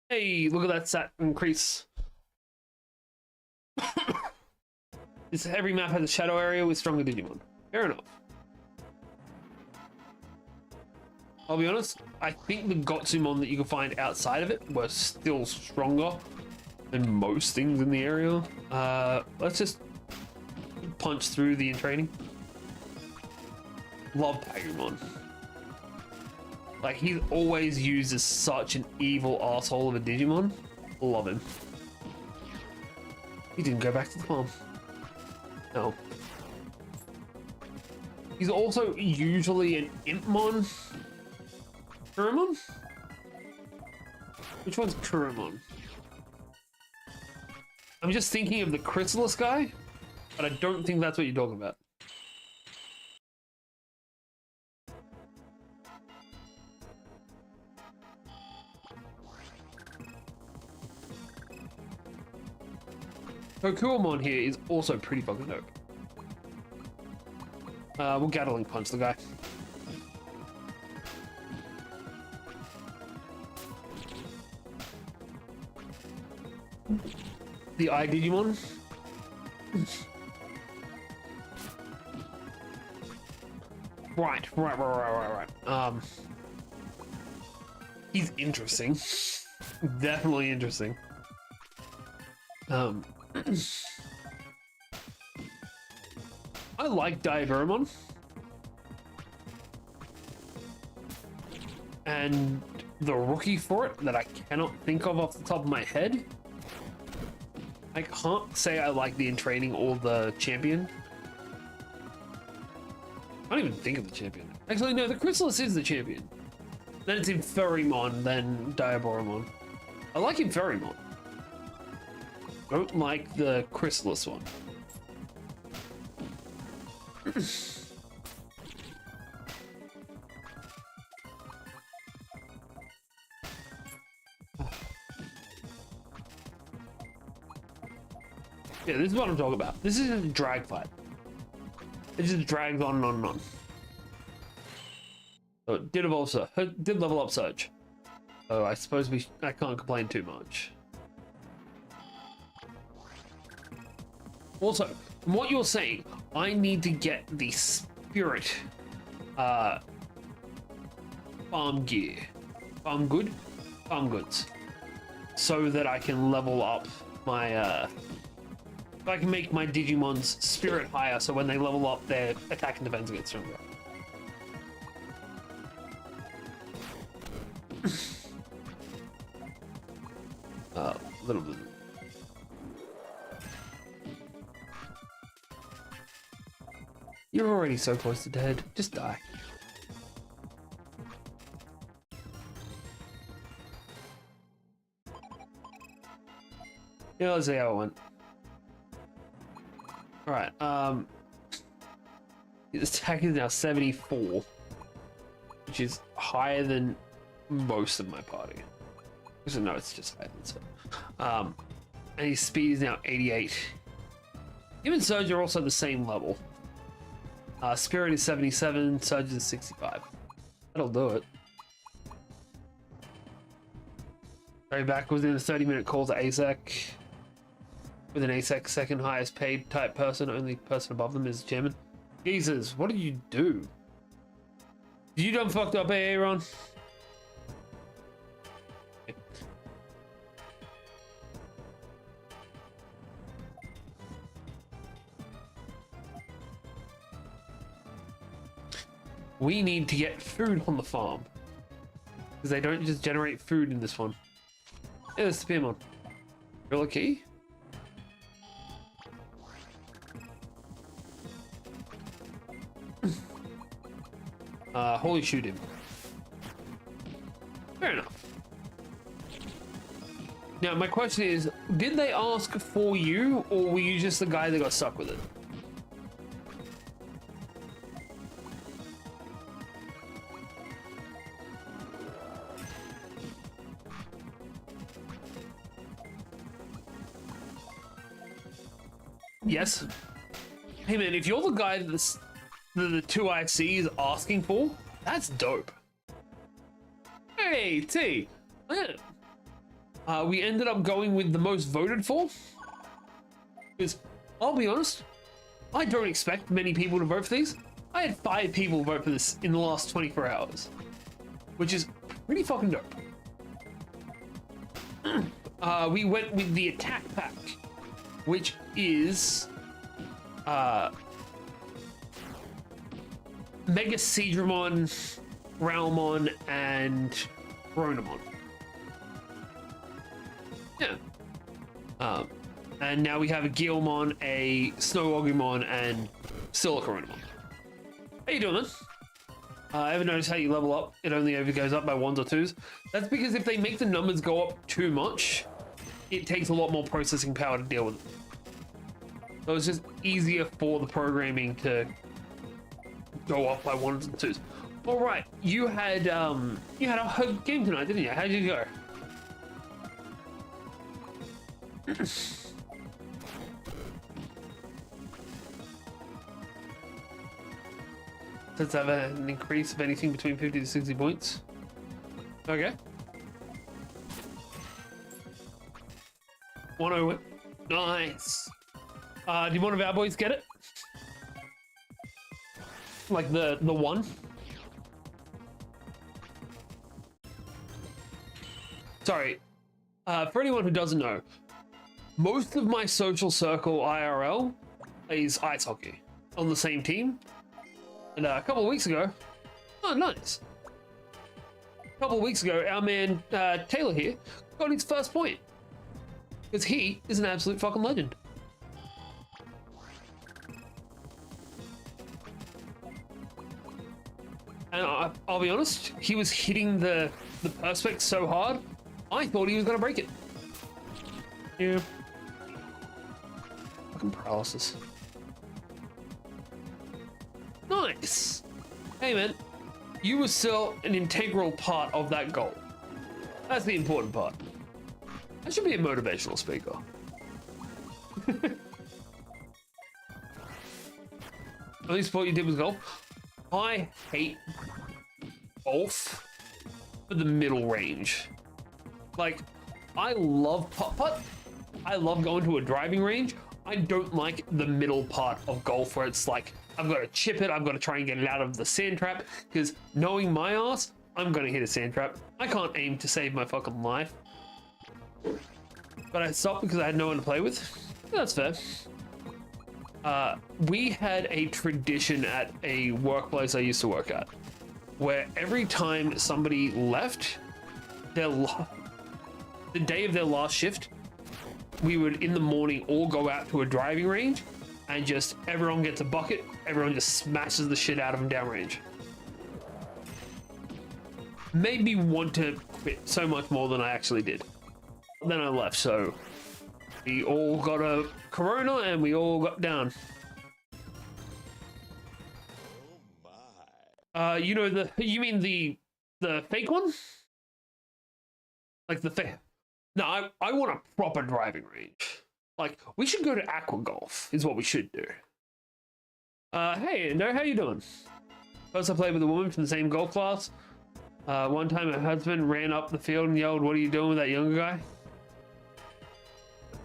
Hey, look at that stat increase. Every map has a shadow area with stronger Digimon. Fair enough. I'll be honest, I think the Gotsumon that you can find outside of it were still stronger than most things in the area. Let's just punch through the training. Love Pagumon. Like, he's always used as such an evil asshole of a Digimon. Love him. He didn't go back to the farm. No. He's also usually an Impmon. Coronamon? Which one's Coronamon? I'm just thinking of the Chrysalis guy, but I don't think that's what you're talking about. Coronamon here is also pretty fucking dope. We'll Gatling punch the guy. The eye Digimon. Right. He's interesting. Definitely interesting. I like Diaboromon. And the rookie for it that I cannot think of off the top of my head. I can't say I like the Entraining or the champion. I don't even think of the champion. Actually, no, the Chrysalis is the champion. Then it's Inferimon, then Diaboromon. I like Inferimon. Don't like the Chrysalis one. Yeah, this is what I'm talking about. This isn't a drag fight. It just drags on and on and on. So it did evolve, so it did level up Surge. So I suppose I can't complain too much. Also, from what you're saying, I need to get the spirit farm gear. Farm goods. So that I can level up my I can make my Digimon's spirit higher, so when they level up, their attack and defense get stronger. A little bit. You're already so close to dead. Just die. Yeah, let's see how it went. Alright, his attack is now 74, which is higher than most of my party. So no, it's just higher than so. And his speed is now 88. Him and Surge are also the same level. Spirit is 77, Surge is 65. That'll do it. Very back within a 30-minute call to ASEC. With an ASEC second highest paid type person, only person above them is the chairman. Jesus, what did you do? Did you done fucked up, Aaron? We need to get food on the farm. Because they don't just generate food in this one. Yeah, that's the Spearmon. Gorilla Key? Holy shoot him. Fair enough. Now, my question is, did they ask for you, or were you just the guy that got stuck with it? Yes. Hey man, if you're the guy that the 2IC is asking for, that's dope. Hey, T. We ended up going with the most voted for. Because, I'll be honest, I don't expect many people to vote for these. I had 5 people vote for this in the last 24 hours. Which is pretty fucking dope. We went with the attack pack, which is Mega Seadramon, Realmon, and Coronamon. Yeah. And now we have a Guilmon, a Snow Ogumon, and still a Coronamon. How you doing, man? Ever notice how you level up? It only ever goes up by 1s or 2s. That's because if they make the numbers go up too much, it takes a lot more processing power to deal with it. So it's just easier for the programming to go up by 1s and 2s. All right, you had a game tonight, didn't you? How did you go? Let's have an increase of anything between 50 to 60 points. Okay. 101. Nice. Did one of our boys get it? Like the one? Sorry. For anyone who doesn't know, most of my social circle IRL is ice hockey on the same team. And a couple of weeks ago, oh nice. A couple of weeks ago, our man Taylor here got his first point. Because he is an absolute fucking legend. And I'll be honest, he was hitting the perspex so hard, I thought he was gonna break it. Yeah. Fucking paralysis. Nice. Hey man, you were still an integral part of that goal. That's the important part. I should be a motivational speaker. Only sport you did was golf. I hate golf for the middle range. Like, I love putt-putt. I love going to a driving range. I don't like the middle part of golf where it's like, I've got to chip it, I've got to try and get it out of the sand trap, because knowing my ass, I'm going to hit a sand trap. I can't aim to save my fucking life. But I stopped because I had no one to play with. That's fair. We had a tradition at a workplace I used to work at, where every time somebody left, the day of their last shift, we would in the morning all go out to a driving range and just everyone gets a bucket, everyone just smashes the shit out of them downrange. Made me want to quit so much more than I actually did. Then I left, so we all got a Corona and we all got down. You know you mean the fake one? Like the fake? No, I want a proper driving range. Like, we should go to Aqua Golf, is what we should do. Hey, no, how you doing? First I played with a woman from the same golf class. One time her husband ran up the field and yelled, "What are you doing with that younger guy?"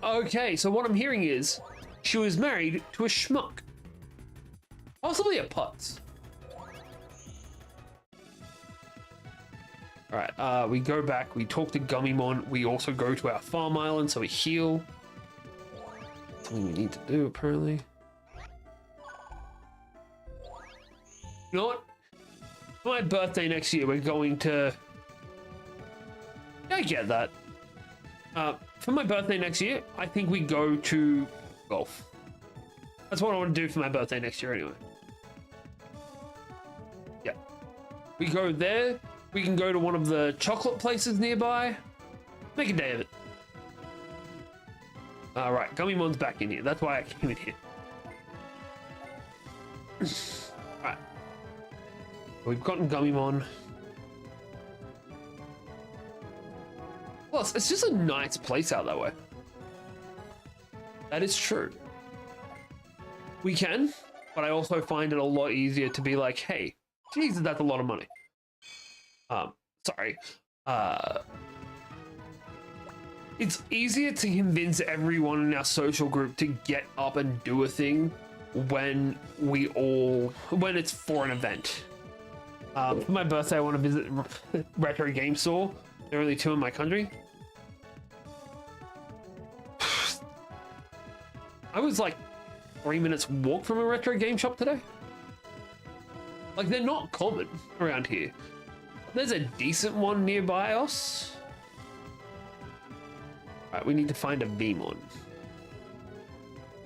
Okay, so what I'm hearing is she was married to a schmuck. Possibly a putz. Alright, we go back, we talk to Gummymon, we also go to our farm island so we heal. Something we need to do, apparently. You know what? For my birthday next year, we're going to... I get that. For my birthday next year, I think we go to golf. That's what I want to do for my birthday next year anyway. Yeah. We go there. We can go to one of the chocolate places nearby. Make a day of it. All right, Gummimon's back in here. That's why I came in here. All right. We've gotten Gummymon. Plus, it's just a nice place out that way. That is true. We can, but I also find it a lot easier to be like, hey, Jesus, that's a lot of money. Sorry. It's easier to convince everyone in our social group to get up and do a thing when it's for an event. For my birthday, I want to visit Retro Game Store. There are only 2 in my country. I was like 3 minutes walk from a retro game shop today. Like, they're not common around here. There's a decent one nearby us. All right, we need to find a Beamon.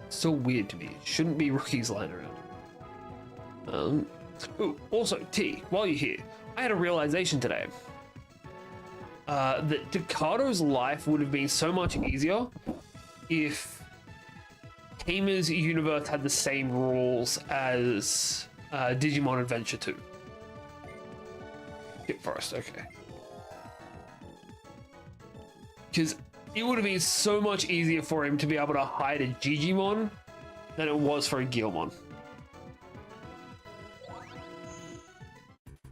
So weird to me. Shouldn't be rookies lying around. Ooh, also, T, while you're here, I had a realization today. That Ducato's life would have been so much easier if Tamer's universe had the same rules as Digimon Adventure 2. Skip Forest, okay. Because it would have been so much easier for him to be able to hide a Digimon than it was for a Guilmon.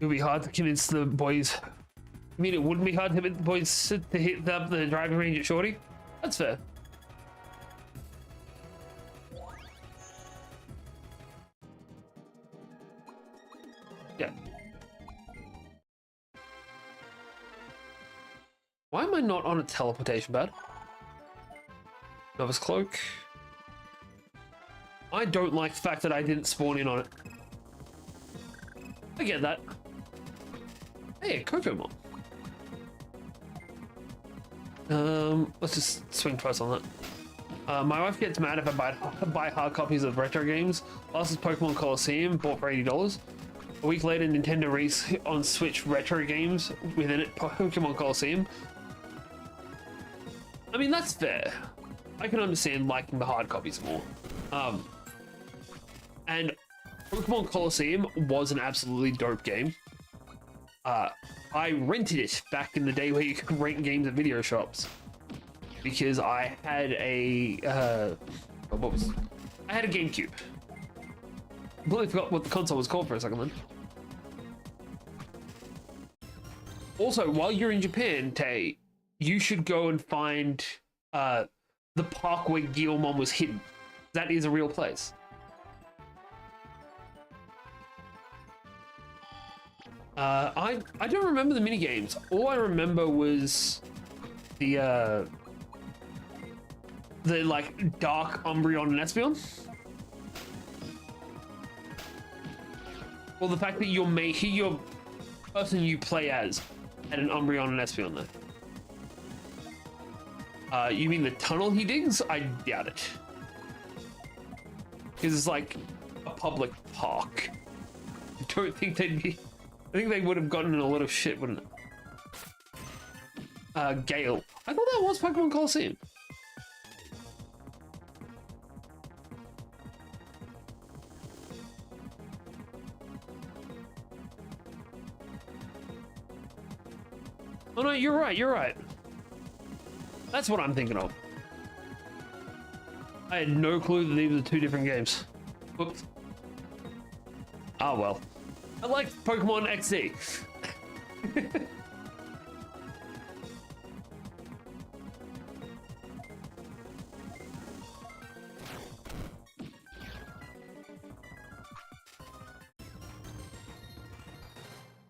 It would be hard to convince the boys. I mean, it wouldn't be hard to convince the boys to hit up the driving range at Shorty. That's fair. Yeah. Why am I not on a teleportation pad? Novice Cloak. I don't like the fact that I didn't spawn in on it. I get that. Hey, Coronamon. Let's just swing twice on that. My wife gets mad if I buy hard copies of retro games. Last is Pokemon Coliseum, bought for $80. A week later, Nintendo released on Switch retro games, within it Pokemon Coliseum. I mean, that's fair. I can understand liking the hard copies more. And Pokemon Coliseum was an absolutely dope game. I rented it back in the day where you could rent games at video shops, because I had a I had a GameCube. Completely forgot what the console was called for a second then. Also, while you're in Japan, Tay, you should go and find the park where Guilmon was hidden. That is a real place. I don't remember the mini games. All I remember was the like dark Umbreon and Espeon. Well, the fact that your person you play as had an Umbreon and Espeon there. You mean the tunnel he digs? I doubt it. Because it's like a public park. I don't think they'd be... I think they would have gotten in a lot of shit, wouldn't it? Gale. I thought that was Pokemon Coliseum. Oh no, you're right, you're right. That's what I'm thinking of. I had no clue that these were two different games. Whoops. Ah, well. I like Pokemon XD.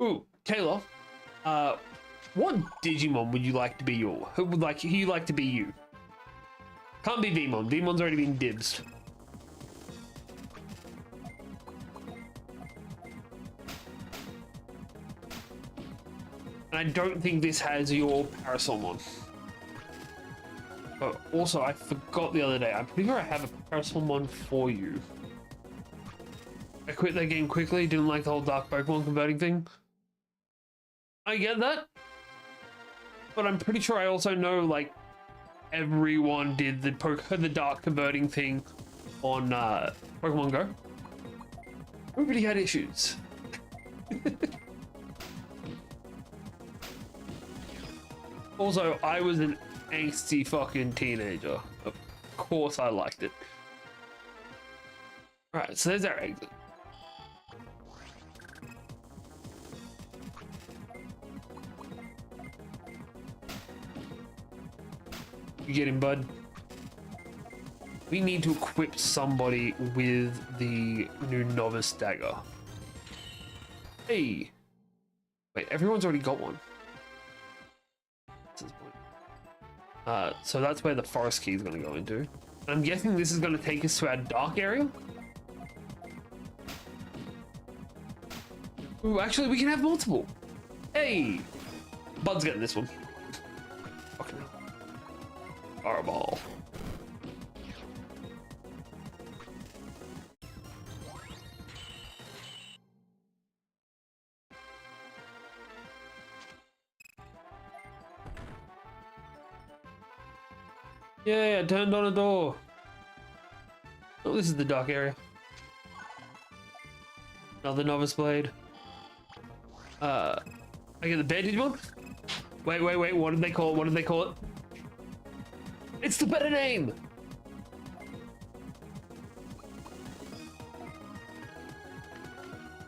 Ooh, Taylor. What Digimon would you like to be who you like to be you? Can't be Vmon. Vmon's already been dibsed. And I don't think this has your Parasolmon. But also, I forgot the other day. I'm pretty sure I have a Parasolmon for you. I quit that game quickly. Didn't like the whole Dark Pokemon converting thing. I get that. But I'm pretty sure I also know, like, everyone did the Dark converting thing on Pokemon Go. Everybody had issues. Also, I was an angsty fucking teenager. Of course I liked it. Alright, so there's our exit. You get him, bud. We need to equip somebody with the new Novice Dagger. Hey! Wait, everyone's already got one. So that's where the forest key is going to go into. I'm guessing this is going to take us to our dark area. Ooh, actually, we can have multiple. Hey! Bud's getting this one. Fucking hell. Fireball. Yeah, I turned on a door. Oh, this is the dark area. Another Novice Blade. I get the bear Digimon? Wait, what did they call it? What did they call it? It's the better name!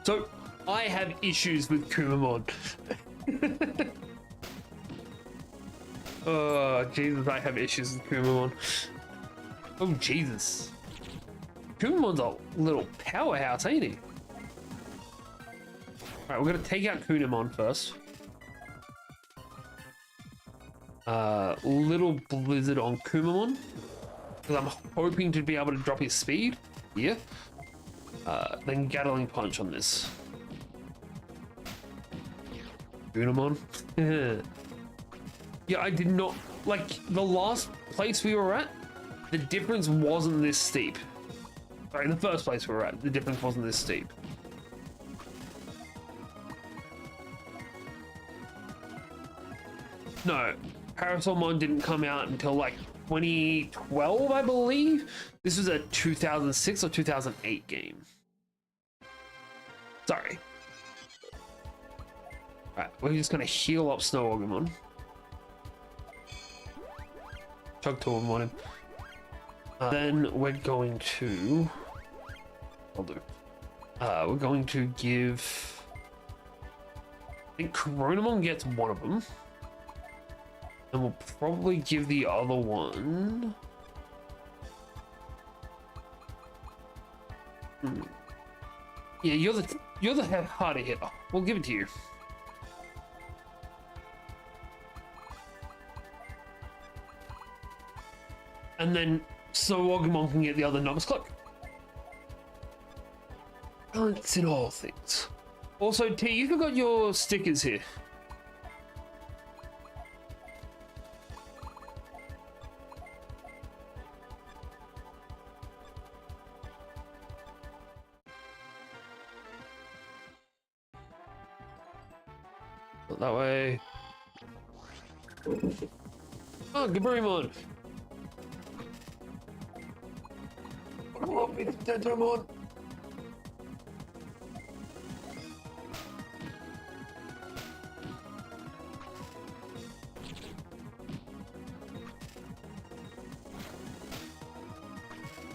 So, I have issues with Coronamon. Oh, Jesus, I have issues with Coronamon. Oh, Jesus. Coronmon's a little powerhouse, ain't he? Alright, we're gonna take out Coronamon first. Little Blizzard on Coronamon. Because I'm hoping to be able to drop his speed. Yeah. Then Gatling Punch on this. Coronamon. Yeah, I did not... Like, the last place we were at, the difference wasn't this steep. Sorry, the first place we were at, the difference wasn't this steep. No, Parasolmon didn't come out until like 2012, I believe. This was a 2006 or 2008 game. Sorry. Alright, we're just gonna heal up Snow Ogumon. Chug Torm on him. Then we're going to... I'll do. We're going to give... I think Coronamon gets one of them. And we'll probably give the other one... Yeah, you're the harder hitter. We'll give it to you. And then so Ogumon can get the other Nox Cloak. Balance in all things. Also, T, you forgot your stickers here. Not that way. Oh, Gaburimon. Come on, it's Tentomon.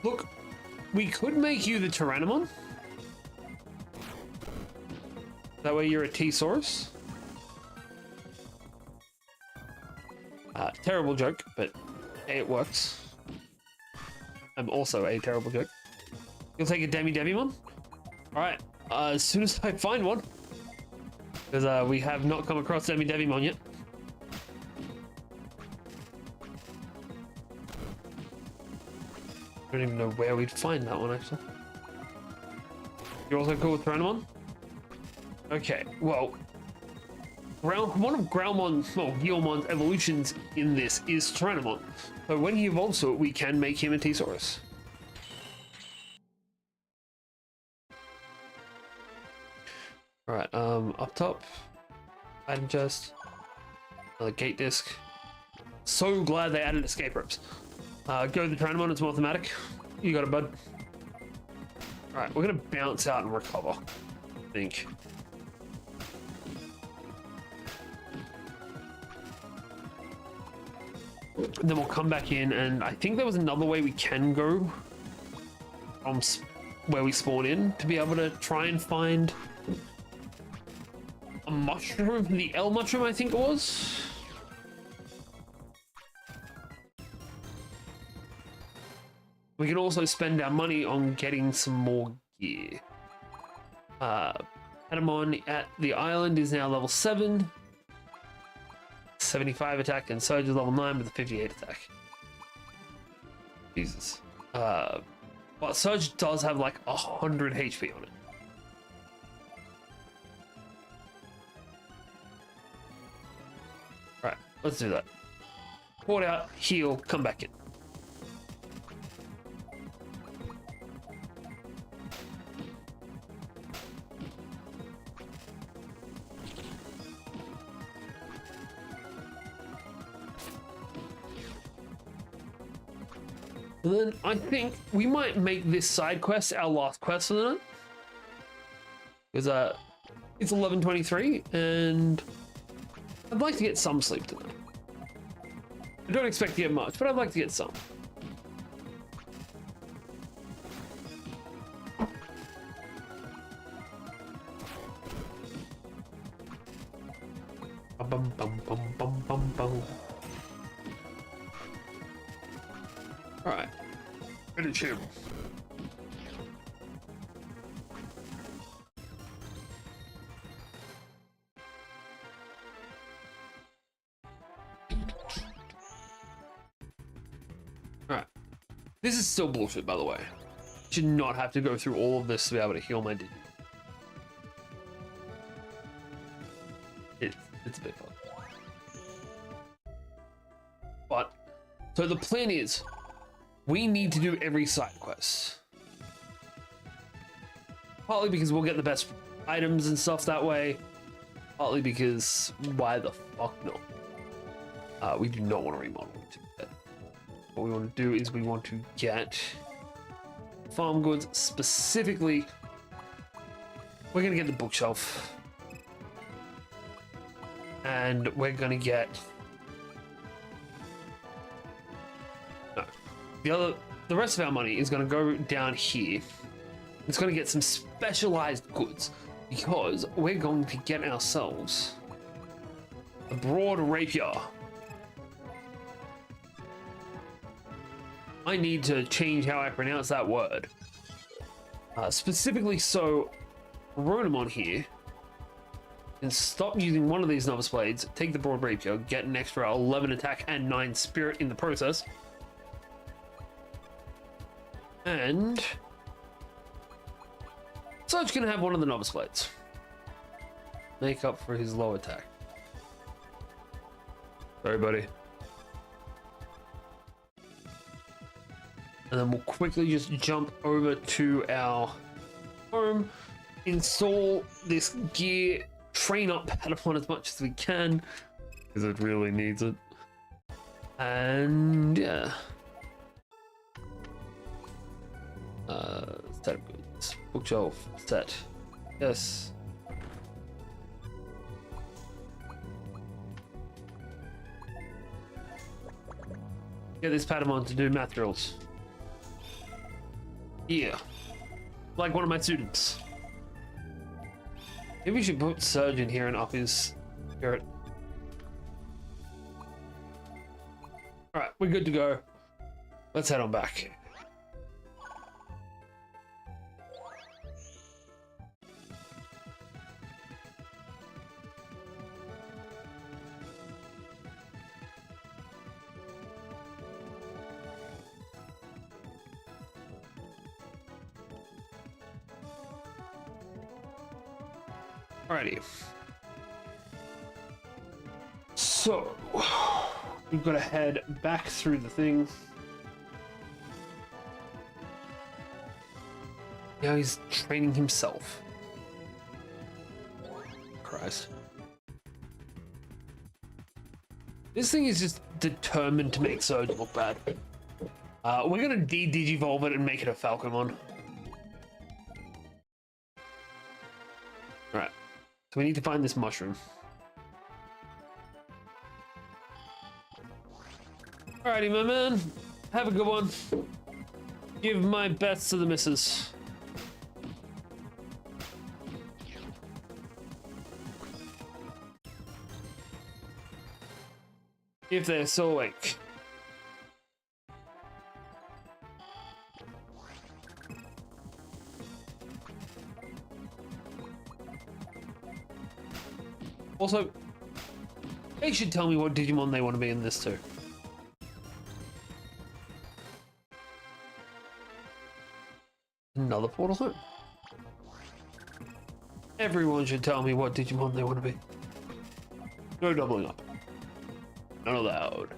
Look, we could make you the Tyrannomon. That way you're a T-Saurus. Terrible joke, but it works. I'm also a terrible joke. You'll take a Devimon? Alright, as soon as I find one. Because we have not come across Devimon yet. I don't even know where we'd find that one, actually. You're also cool with Coronamon? Okay, well... one of Guilmon's evolutions in this is Tyrannomon. So when he evolves to it, we can make him a T-Saurus. Alright, up top. Item chest. Another gate disc. So glad they added escape ropes. Go to the Tyrannomon, it's more thematic. You got it, bud. Alright, we're gonna bounce out and recover, I think. And then we'll come back in, and I think there was another way we can go from where we spawn in to be able to try and find a mushroom, the L mushroom, I think it was. We can also spend our money on getting some more gear. Patamon at the island is now level 7. 75 attack, and Surge is level 9 with a 58 attack. Jesus. But Surge does have like 100 HP on it. Alright, let's do that. Port out, heal, come back in. And then I think we might make this side quest our last quest for the night. Because it's 11:23 and I'd like to get some sleep tonight. I don't expect to get much, but I'd like to get some. bum, bum, bum, bum, bum, bum. Alright. Finish him. Alright. This is still bullshit, by the way. Should not have to go through all of this to be able to heal my Digi. It's a bit fun. But, so the plan is, we need to do every side quest. Partly because we'll get the best items and stuff that way. Partly because, why the fuck not? We do not want to remodel it. What we want to do is we want to get farm goods. Specifically, we're going to get the bookshelf. And we're going to get... No. The rest of our money is going to go down here. It's going to get some specialized goods because we're going to get ourselves a broad rapier. I need to change how I pronounce that word. Specifically so Coronamon here can stop using one of these novice blades, take the broad rapier, get an extra 11 attack and 9 spirit in the process. And Sarge can have one of the novice blades. Make up for his low attack. Sorry, buddy. And then we'll quickly just jump over to our home, install this gear, train up Patamon as much as we can, because it really needs it. And yeah. Set of goods. Bookshelf set. Yes. Get this Patamon to do math drills. Yeah. Like one of my students. Maybe we should put Surge in here and up his spirit. Alright, we're good to go. Let's head on back. Alrighty. So, we've got to head back through the thing. Now he's training himself. Christ. This thing is just determined to make Surge look bad. We're gonna de-digivolve it and make it a Falcomon. Alright. So we need to find this mushroom. Alrighty, my man. Have a good one. Give my best to the missus. If they're so awake. Also, they should tell me what Digimon they want to be in this too. Another portal home. Everyone should tell me what Digimon they want to be. No doubling up. Not allowed.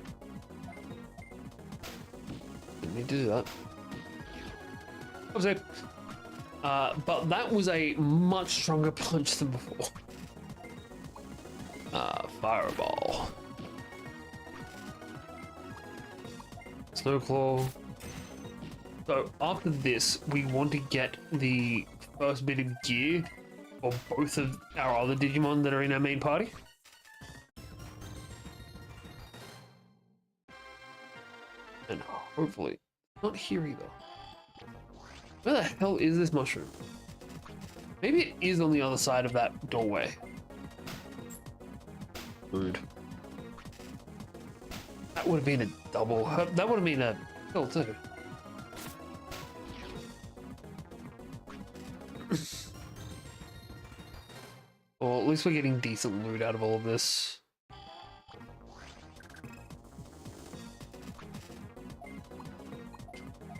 Didn't need to do that. Obviously. But that was a much stronger punch than before. Fireball. Snowclaw. So after this, we want to get the first bit of gear for both of our other Digimon that are in our main party. And hopefully, not here either. Where the hell is this mushroom? Maybe it is on the other side of that doorway. Rude. That would have been a double. That would have been a kill too. Well, at least we're getting decent loot out of all of this.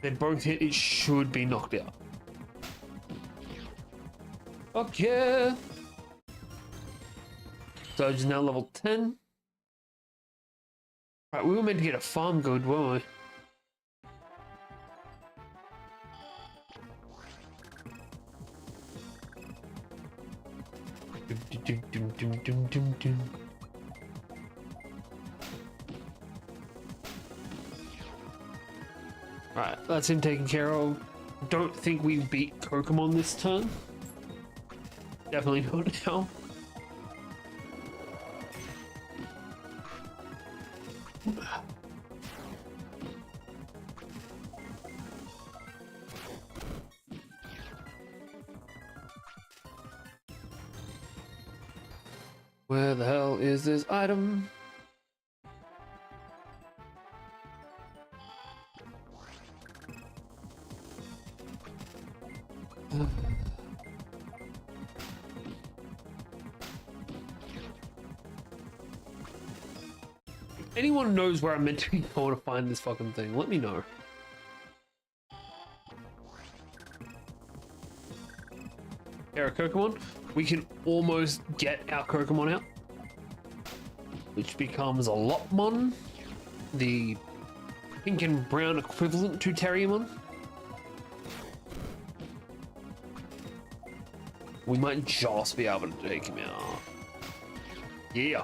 They both hit, it should be knocked out. Fuck yeah! Surge is now level 10. Right, we were meant to get a farm good, weren't we? Right, that's him taken care of. Don't think we beat Coronamon this turn. Definitely not now. Where the hell is this item? If anyone knows where I'm meant to be going to find this fucking thing, let me know. Here, Coronamon. We can almost get our Coronamon out, which becomes a Lopmon, the pink and brown equivalent to Terriermon. We might just be able to take him out. Yeah.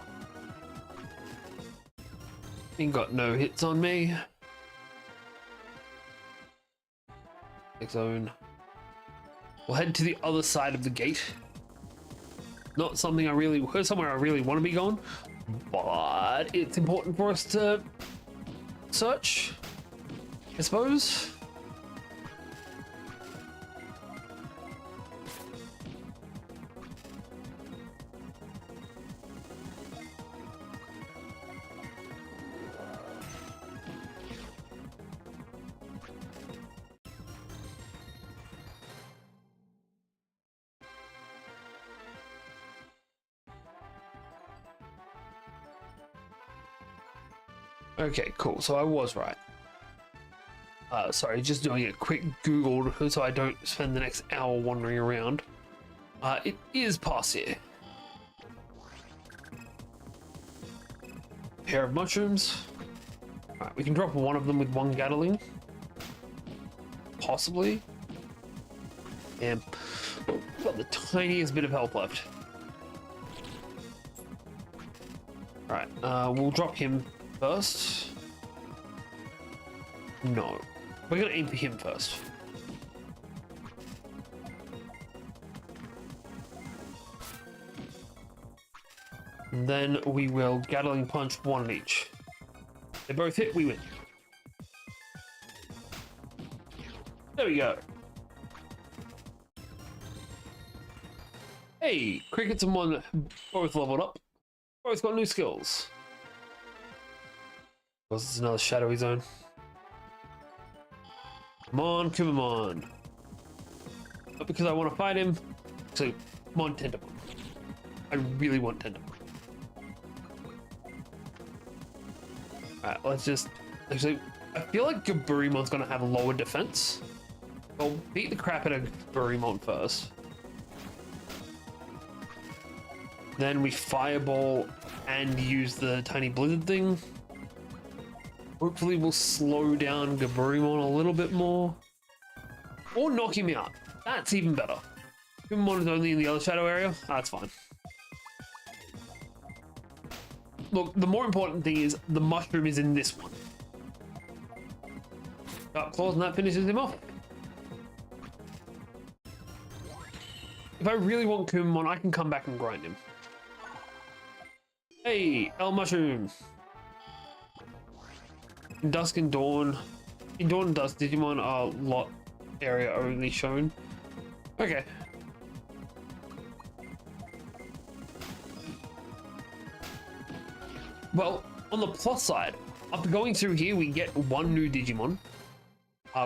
He got no hits on me. Zone. We'll head to the other side of the gate. Not something somewhere I really want to be going, but it's important for us to search, I suppose. Okay, cool. So I was right. Sorry, just doing a quick Google so I don't spend the next hour wandering around. It is past here. Pair of mushrooms. Alright, we can drop one of them with one Gatling. Possibly. And got the tiniest bit of health left. Alright, we'll drop him first. No. We're gonna aim for him first. And then we will Gatling punch one each. They both hit, we win. There we go. Hey, Crickets and one both leveled up. Both got new skills. Of course, it's another shadowy zone. Come on, Kumamon. Not because I want to fight him. So, come on, Tentamon. I really want Tentamon. Alright, let's just... Actually, I feel like Gaburimon's going to have lower defense. I'll beat the crap out of Gaburimon first. Then we Fireball and use the tiny blizzard thing. Hopefully we'll slow down Gaburimon a little bit more. Or knock him out. That's even better. Kumamon is only in the other shadow area. That's fine. Look, the more important thing is the mushroom is in this one. Sharp claws and that finishes him off. If I really want Kumamon, I can come back and grind him. Hey, El Mushroom. In Dusk and Dawn. In Dawn and Dusk, Digimon are lot area only shown. Okay. Well, on the plus side, after going through here, we get one new Digimon.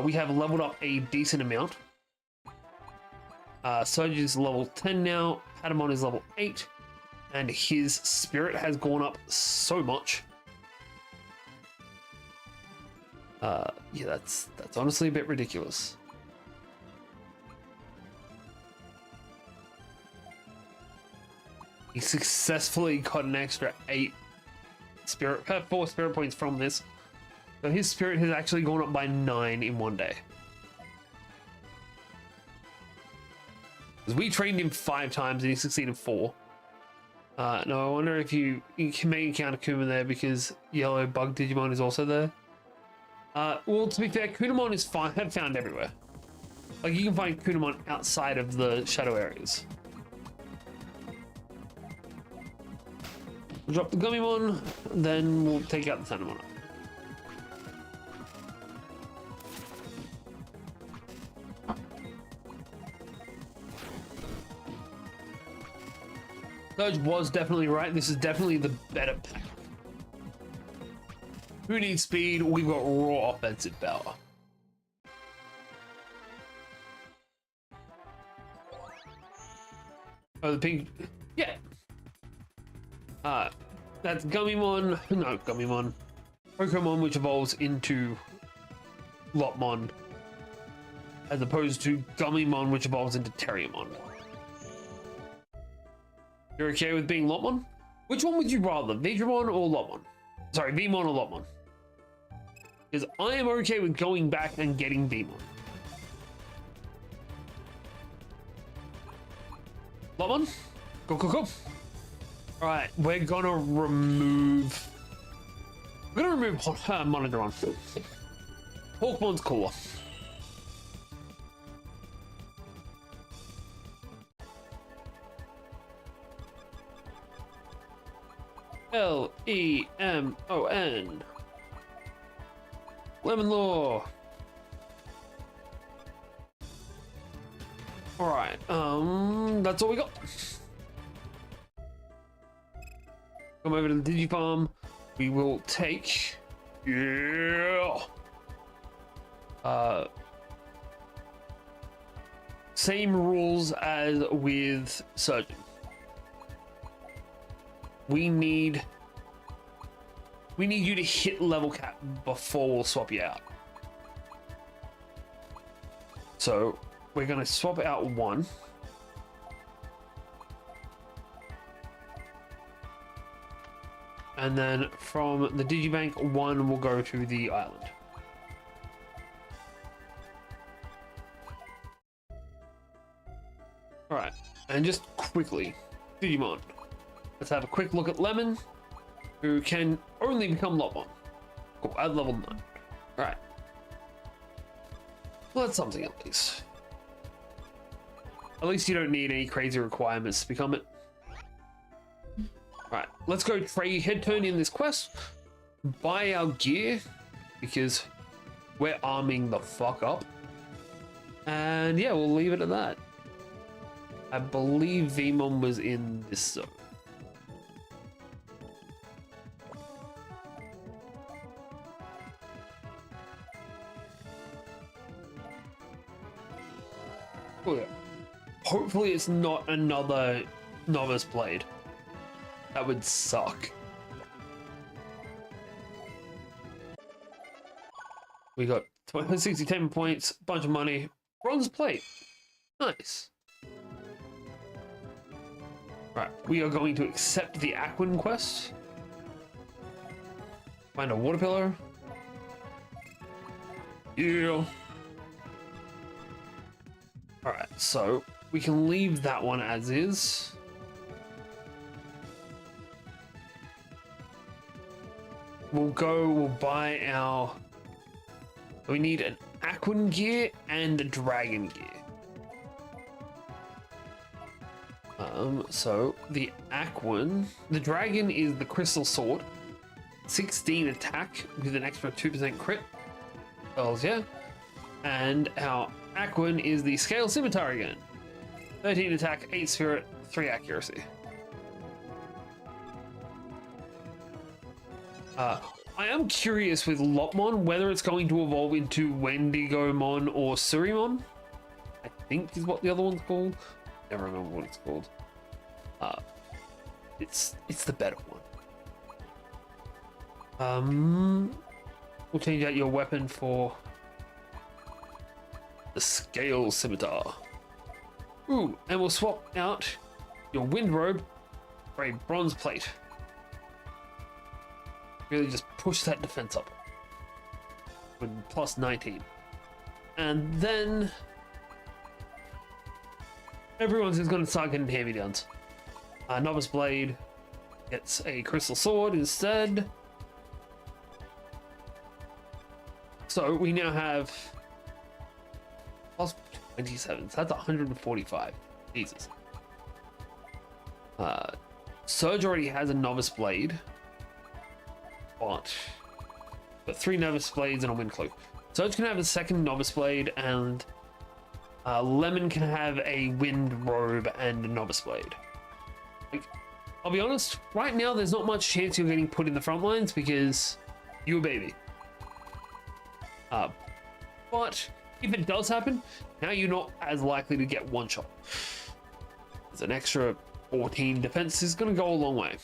We have leveled up a decent amount. Surge is level 10 now. Patamon is level 8. And his spirit has gone up so much. Yeah, that's honestly a bit ridiculous. He successfully got an extra 4 spirit points from this. So his spirit has actually gone up by 9 in one day. Because we trained him 5 times and he succeeded 4. No, I wonder if you can make encounter Kuma there because yellow bug Digimon is also there. Well, to be fair, Coronamon is found everywhere. Like, you can find Coronamon outside of the shadow areas. We'll drop the Gummymon, then we'll take out the Thundermon. Surge was definitely right. This is definitely the better pack. Who needs speed? We've got raw offensive power. Oh, the pink. Yeah. That's Gummymon. No, Gummymon. Pokemon, which evolves into Lotmon, as opposed to Gummymon, which evolves into Terriermon. You're okay with being Lotmon? Which one would you rather, Vidramon or Lotmon? Sorry, Vmon or Lotmon? Because I am okay with going back and getting Vmon. Lotmon? Go, go, go. All right, we're gonna remove... We're gonna remove Monodron. Hawkmon's cooler. Lemon. Lemon Law. All right, that's all we got. Come over to the Digifarm. We will take, same rules as with Surgeon. We need you to hit level cap before we'll swap you out. So we're gonna swap out 1. And then from the Digibank, 1 will go to the island. All right, and just quickly, Digimon. Let's have a quick look at Lemon, who can only become Lotmon. Cool, at level 9. All right. Well, that's something at least. At least you don't need any crazy requirements to become it. All right, let's go head turn in this quest, buy our gear, because we're arming the fuck up. And yeah, we'll leave it at that. I believe Vmon was in this zone. Oh yeah. Hopefully it's not another novice blade. That would suck. We got 67 points, bunch of money, bronze plate. Nice. Right, we are going to accept the Aquan quest. Find a water pillar. Yeah. Alright, so we can leave that one as is. We'll buy our... We need an Aquan gear and a Dragon gear. So the Aquan... The Dragon is the Crystal Sword. 16 attack with an extra 2% crit. Hells yeah. And our Aquan is the Scale Scimitar again. 13 attack, 8 spirit, 3 accuracy. I am curious with Lopmon whether it's going to evolve into Wendigomon or Surimon. I think is what the other one's called. Never remember what it's called. It's the better one. We'll change out your weapon for the Scale Scimitar. Ooh, and we'll swap out your Wind Robe for a Bronze Plate. Really just push that defense up with plus 19. And then everyone's just going to start getting hand-me-downs. Novice Blade gets a Crystal Sword instead. So we now have plus 27, so that's 145. Jesus. Surge already has a Novice Blade, but 3 Novice Blades and a Wind Cloak. Surge can have a second Novice Blade, and Lemon can have a Wind Robe and a Novice Blade. Like, I'll be honest, right now there's not much chance you're getting put in the front lines because you're a baby. But if it does happen, now you're not as likely to get one shot. There's an extra 14 defense is going to go a long way.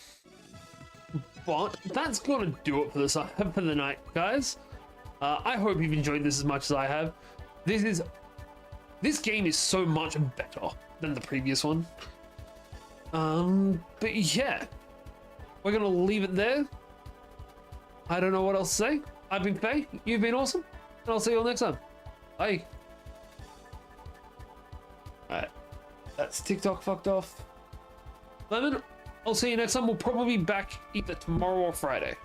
But that's going to do it for the night, guys. I hope you've enjoyed this as much as I have. This game is so much better than the previous one. But yeah, we're going to leave it there. I don't know what else to say. I've been Faye, you've been awesome, and I'll see you all next time. Bye. Alright, that's TikTok fucked off. Lemon, I'll see you next time. We'll probably be back either tomorrow or Friday.